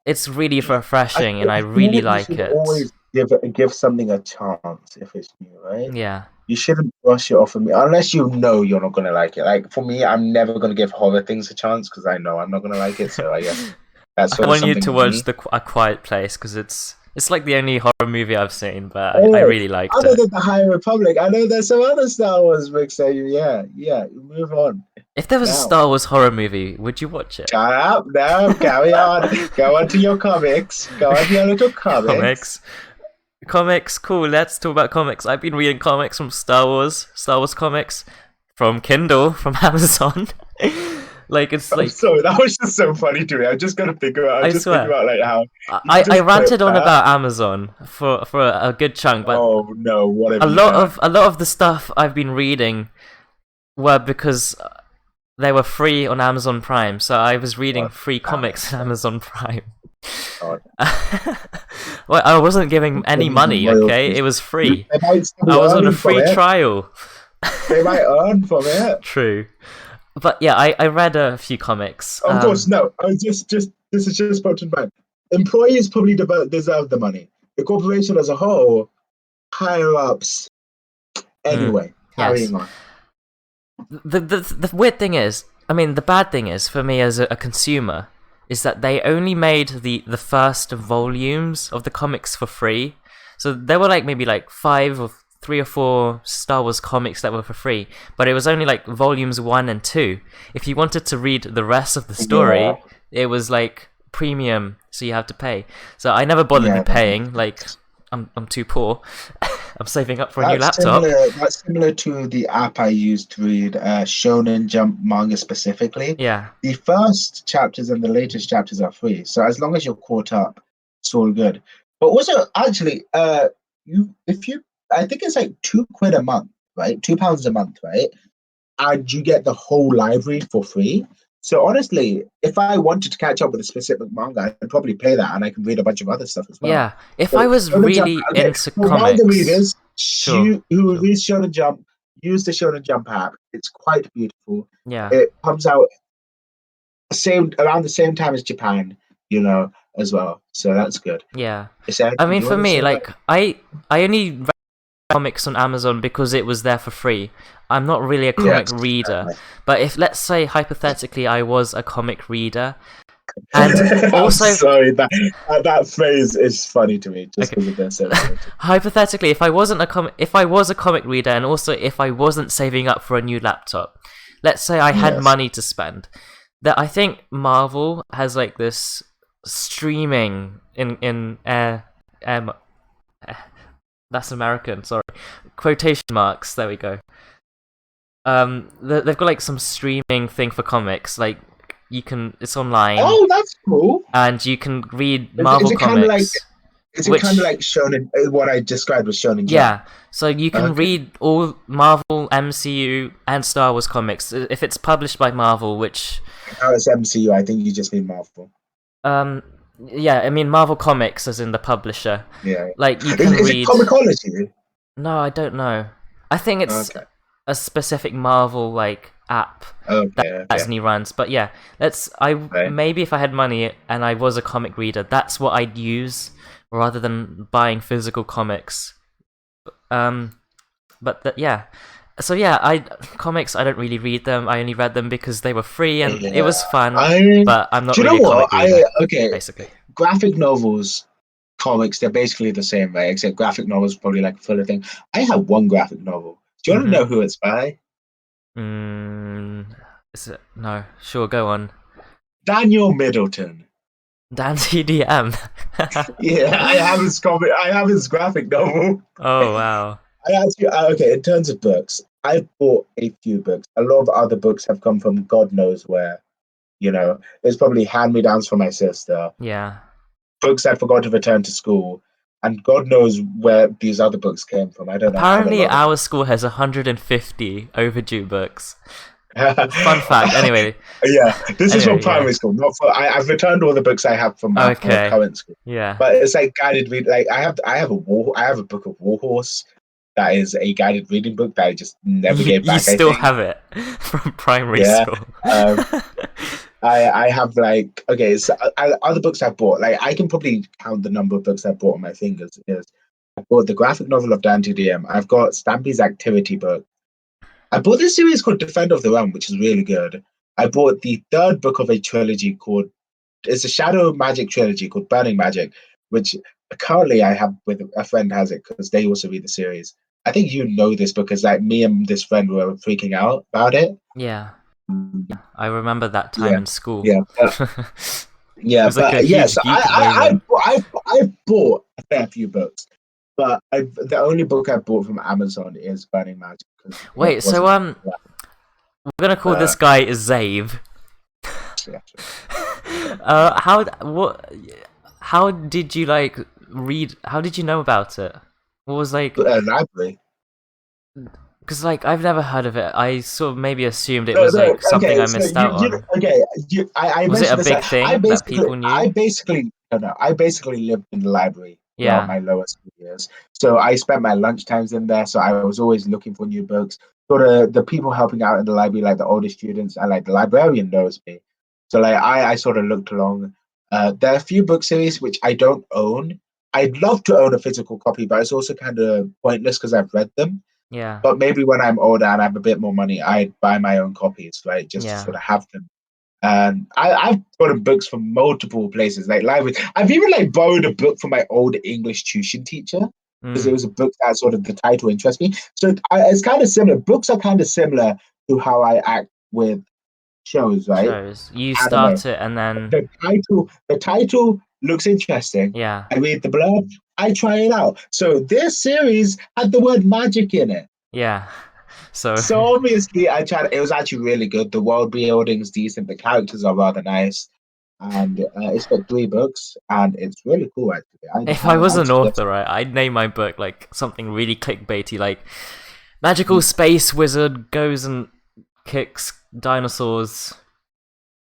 it's really refreshing and I really like it. Always give something a chance if it's new, right? Yeah. You shouldn't brush it off of me unless you know you're not gonna like it. Like for me, I'm never gonna give horror things a chance because I know I'm not gonna like it. So I guess that's I sort of want you something to with watch me. A Quiet Place because it's like the only horror movie I've seen, but I Oh, really liked other it. than the High Republic, I know there's some other Star Wars books that yeah. Move on. If there was a Now. Star Wars horror movie, would you watch it? Shut up now. Carry on. Go on to your comics. Go on to your little Comics, cool. Let's talk about comics. I've been reading comics from Star Wars comics from Kindle, from Amazon. Like it's I'm like sorry, that was just so funny to me. I'm just gonna think about. I'm I just thinking swear. about like how you I just put ranted on that. about Amazon for a good chunk, but Oh no, what have you done? a lot of the stuff I've been reading were because they were free on Amazon Prime, so I was reading God free damn comics on Amazon Prime. God. Well, I wasn't giving any Giving them money, okay? It royalties. was free. They might still I be was on a earning from free it. trial. They might earn from it. True. But yeah, I read a few comics. Of course, no. I just this is just bottom line. Employees probably deserve the money. The corporation as a whole, higher ups. Mm, Anyway, yes. carrying on. The weird thing is, I mean, the bad thing is for me as a consumer is that they only made the first volumes of the comics for free. So there were like maybe like 3 or 4 Star Wars comics that were for free, but it was only like volumes 1 and 2. If you wanted to read the rest of the story, Yeah, it was like premium, so you have to pay. So I never bothered yeah. with paying. Like I'm too poor. I'm saving up for a new That's laptop. similar. That's similar to the app I used to read Shonen Jump manga specifically. Yeah. The first chapters and the latest chapters are free, so as long as you're caught up, it's all good. But also, actually, I think it's like £2 a month, right? £2 a month, right? And you get the whole library for free. So honestly, if I wanted to catch up with a specific manga, I'd probably pay that, and I can read a bunch of other stuff as well. Yeah. If So I was Shonen Jump, really okay, into for manga comics, readers sure. who Sure. read Shonen Jump, use the Shonen Jump app. It's quite beautiful. Yeah. It comes out around the same time as Japan, as well. So that's good. Yeah. Isaac, I did mean, you for want to me, say that? like I only read comics on Amazon because it was there for free. I'm not really a comic Yes. reader, but if let's say hypothetically I was a comic reader, and I'm also sorry that phrase is funny to me just okay, because of the association. hypothetically, if I was a comic reader, and also if I wasn't saving up for a new laptop, let's say I had Yes. money to spend, that I think Marvel has like this streaming in that's American, sorry, quotation marks. There we go. They've got like some streaming thing for comics. Like it's online, Oh, that's cool. and you can read Is Marvel it kind of like comics. Which Shonen? What I described was Shonen Jump. yeah, so you can Okay. read all Marvel, MCU, and Star Wars comics if it's published by Marvel. Which Now it's MCU. I think you just mean Marvel. um yeah, I mean Marvel Comics as in the publisher. Yeah. Like you can Is it read. Comicology? No, I don't know. I think it's Okay. a specific Marvel like app Okay. Okay. Disney runs. But yeah, Right. maybe if I had money and I was a comic reader, that's what I'd use rather than buying physical comics. Yeah. So yeah, comics I don't really read them. I only read them because they were free and it Yeah. was fun. I. But I'm not Do you know really a what? comic reader, Okay. basically. Graphic novels, comics, they're basically the same, right? Except graphic novels probably like a fuller thing. I have one graphic novel. Do you want to know who it's by? Is it? No, sure, go on. Daniel Middleton. Dan TDM. Yeah, I have his comic. I have his graphic novel. Oh wow. I actually okay. In terms of books, I've bought a few books. A lot of other books have come from God knows where. It's probably hand-me-downs from my sister. Yeah. Books I forgot to return to school, and God knows where these other books came from. I don't know. I have a Apparently, lot of. our school has 150 overdue books. Fun fact. Anyway. Yeah, this is from Anyway, primary yeah. school. Not for. I've returned all the books I have from my Okay. current school. Yeah. But it's like guided read. Like I have a book of Warhorse. That is a guided reading book that I just never gave back. You still I think. have it from primary Yeah. school. I have like okay, so other books I've bought. Like I can probably count the number of books I've bought on my fingers. I bought the graphic novel of Dante DM. I've got Stampy's activity book. I bought this series called Defender of the Realm, which is really good. I bought the third book of a trilogy called it's a Shadow Magic trilogy called Burning Magic, which currently I have with a friend has it because they also read the series. I think you know this because like me and this friend were freaking out about it. Yeah. I remember that time Yeah, in school. yeah, It was like a huge So geek moment. I bought a fair few books, but the only book I bought from Amazon is Burning Magic. Wait, so we're gonna call this guy Zave. nicely, actually. How did you like read? How did you know about it? What was like? Library. Because like I've never heard of it. I sort of maybe assumed it No, was no. like something Okay, I so missed out on. I Was it a mentioned this. big thing that people knew? I basically lived in the library throughout Yeah, my lower school years. So I spent my lunch times in there. So I was always looking for new books. Sort of the people helping out in the library, like the older students, and like the librarian knows me. So like I sort of looked along. There are a few book series which I don't own. I'd love to own a physical copy, but it's also kind of pointless because I've read them. yeah, But maybe when I'm older and I have a bit more money, I'd buy my own copies, right? Just to yeah. sort of have them. And I've gotten books from multiple places, like library. I've even like borrowed a book from my old English tuition teacher because it Mm, was a book that sort of the title interests me. So it's kind of similar. Books are kind of similar to how I act with shows, right? shows. You Anime. start it and then The title looks interesting. yeah, I read the blurb. I try it out. So this series had the word magic in it. yeah. So So obviously, I tried. It was actually really good. The world building is decent. The characters are rather nice, and it's got 3 books, and it's really cool. Actually, if I was I'd an suggest. author, right, I'd name my book like something really clickbaity, like magical space wizard goes and kicks dinosaurs'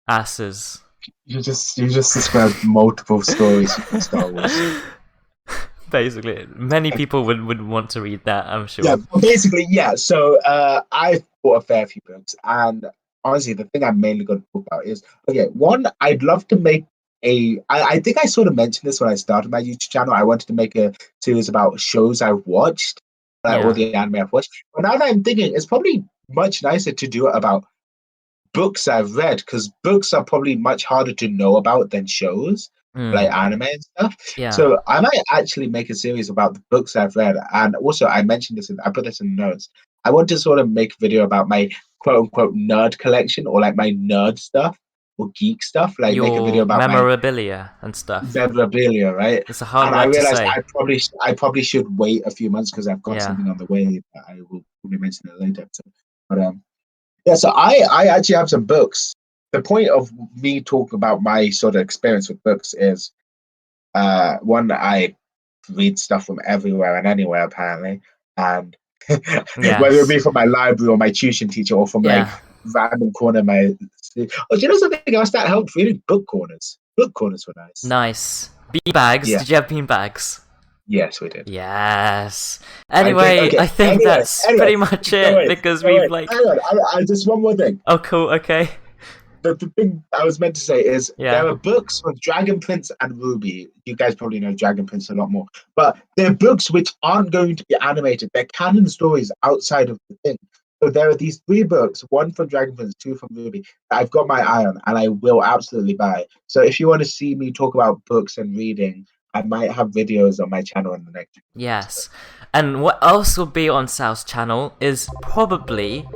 asses. You just described multiple stories from Star Wars. Basically, many people would want to read that, I'm Yeah, sure. basically, yeah. So I've bought a fair few books, and honestly, the thing I'm mainly going to talk about is okay. One, I'd love to make I think I sort of mentioned this when I started my YouTube channel. I wanted to make a series about shows I've watched, or Yeah. the anime I've watched. But now that I'm thinking, it's probably much nicer to do it about books I've read because books are probably much harder to know about than shows like Mm, anime and stuff. yeah. So I might actually make a series about the books I've read. And also, I mentioned this, I put this in the notes. I want to sort of make a video about my quote unquote nerd collection or like my nerd stuff or geek stuff. Like make a video Your about my memorabilia and stuff. memorabilia, right? It's a hard And I word to realized say. I probably should wait a few months because I've got Yeah. something on the way that I will probably mention in a later episode. But yeah, so I actually have some books. The point of me talking about my sort of experience with books is one, I read stuff from everywhere and anywhere apparently, and whether it Yes. be from my library or my tuition teacher or from like Yeah. random corner of my. Oh, do you know something else that helped? Reading book corners. Book corners were nice. Nice. Bean bags. Yeah. Did you have bean bags? Yes, we did. Yes. I think Anyway, okay. I think that's Anyway. pretty much No it wait. because No we've wait. like. Hang on. I just one more thing. Oh, cool. Okay. The thing I was meant to say is there Yeah. are books with Dragon Prince and Ruby. You guys probably know Dragon Prince a lot more, but they're books which aren't going to be animated. They're canon stories outside of the thing. So there are these 3 books, one from Dragon Prince, 2 from Ruby, that I've got my eye on and I will absolutely buy. So if you want to see me talk about books and reading, I might have videos on my channel in the next. Yes. And what else will be on Sal's channel is probably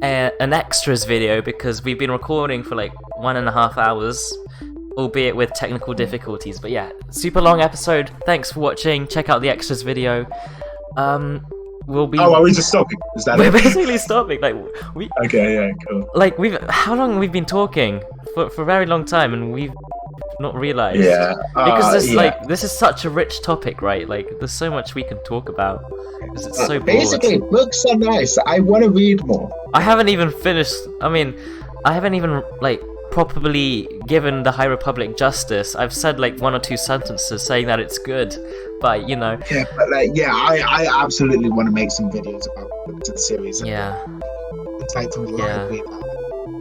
an extras video because we've been recording for like 1.5 hours, albeit with technical difficulties. But yeah, super long episode. Thanks for watching. Check out the extras video. We'll be. Oh, are we just stopping? Is that We're it? basically stopping. Like we. Okay, yeah, cool. Like how long we've been talking for a very long time, and we've not realized. Yeah, Because this yeah. like this is such a rich topic, right? Like there's so much we can talk about because it's so broad. Basically, books are nice. I want to read more. I haven't even finished. I mean, I haven't even like properly given the High Republic justice. I've said like 1 or 2 sentences saying that it's good, but you know. Yeah, but like, yeah, I absolutely want to make some videos about the series. And Yeah. insights on the Yeah. library,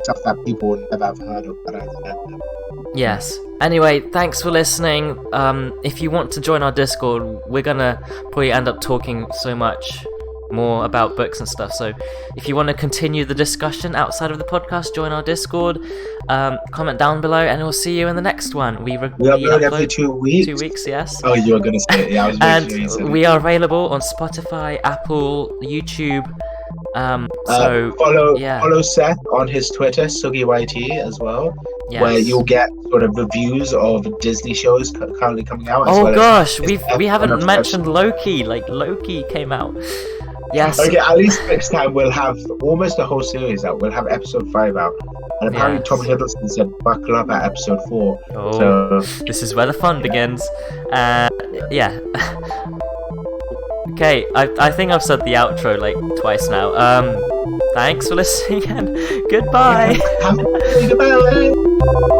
stuff that people would never have heard of, but I've heard of. Yes. Anyway, thanks for listening. If you want to join our Discord, we're gonna probably end up talking so much more about books and stuff. So if you want to continue the discussion outside of the podcast, join our Discord. Comment down below, and we'll see you in the next one. We upload every 2 weeks. 2 weeks, yes. Oh, you were gonna say it. Yeah, I was And waiting for you to we are available on Spotify, Apple, YouTube. So follow Seth on his Twitter, sugeypopplanet, as well, yes. where you'll get sort of reviews of Disney shows currently coming out. Oh gosh, we haven't mentioned Loki. Like Loki came out. Yes. Okay, at least next time we'll have almost the whole series out. We'll have episode 5 out. And apparently Yes. Tom Hiddleston said buckle up at episode 4. Oh, So this is where the fun begins. Yeah. Okay, I think I've said the outro like twice now. Thanks for listening and goodbye. goodbye.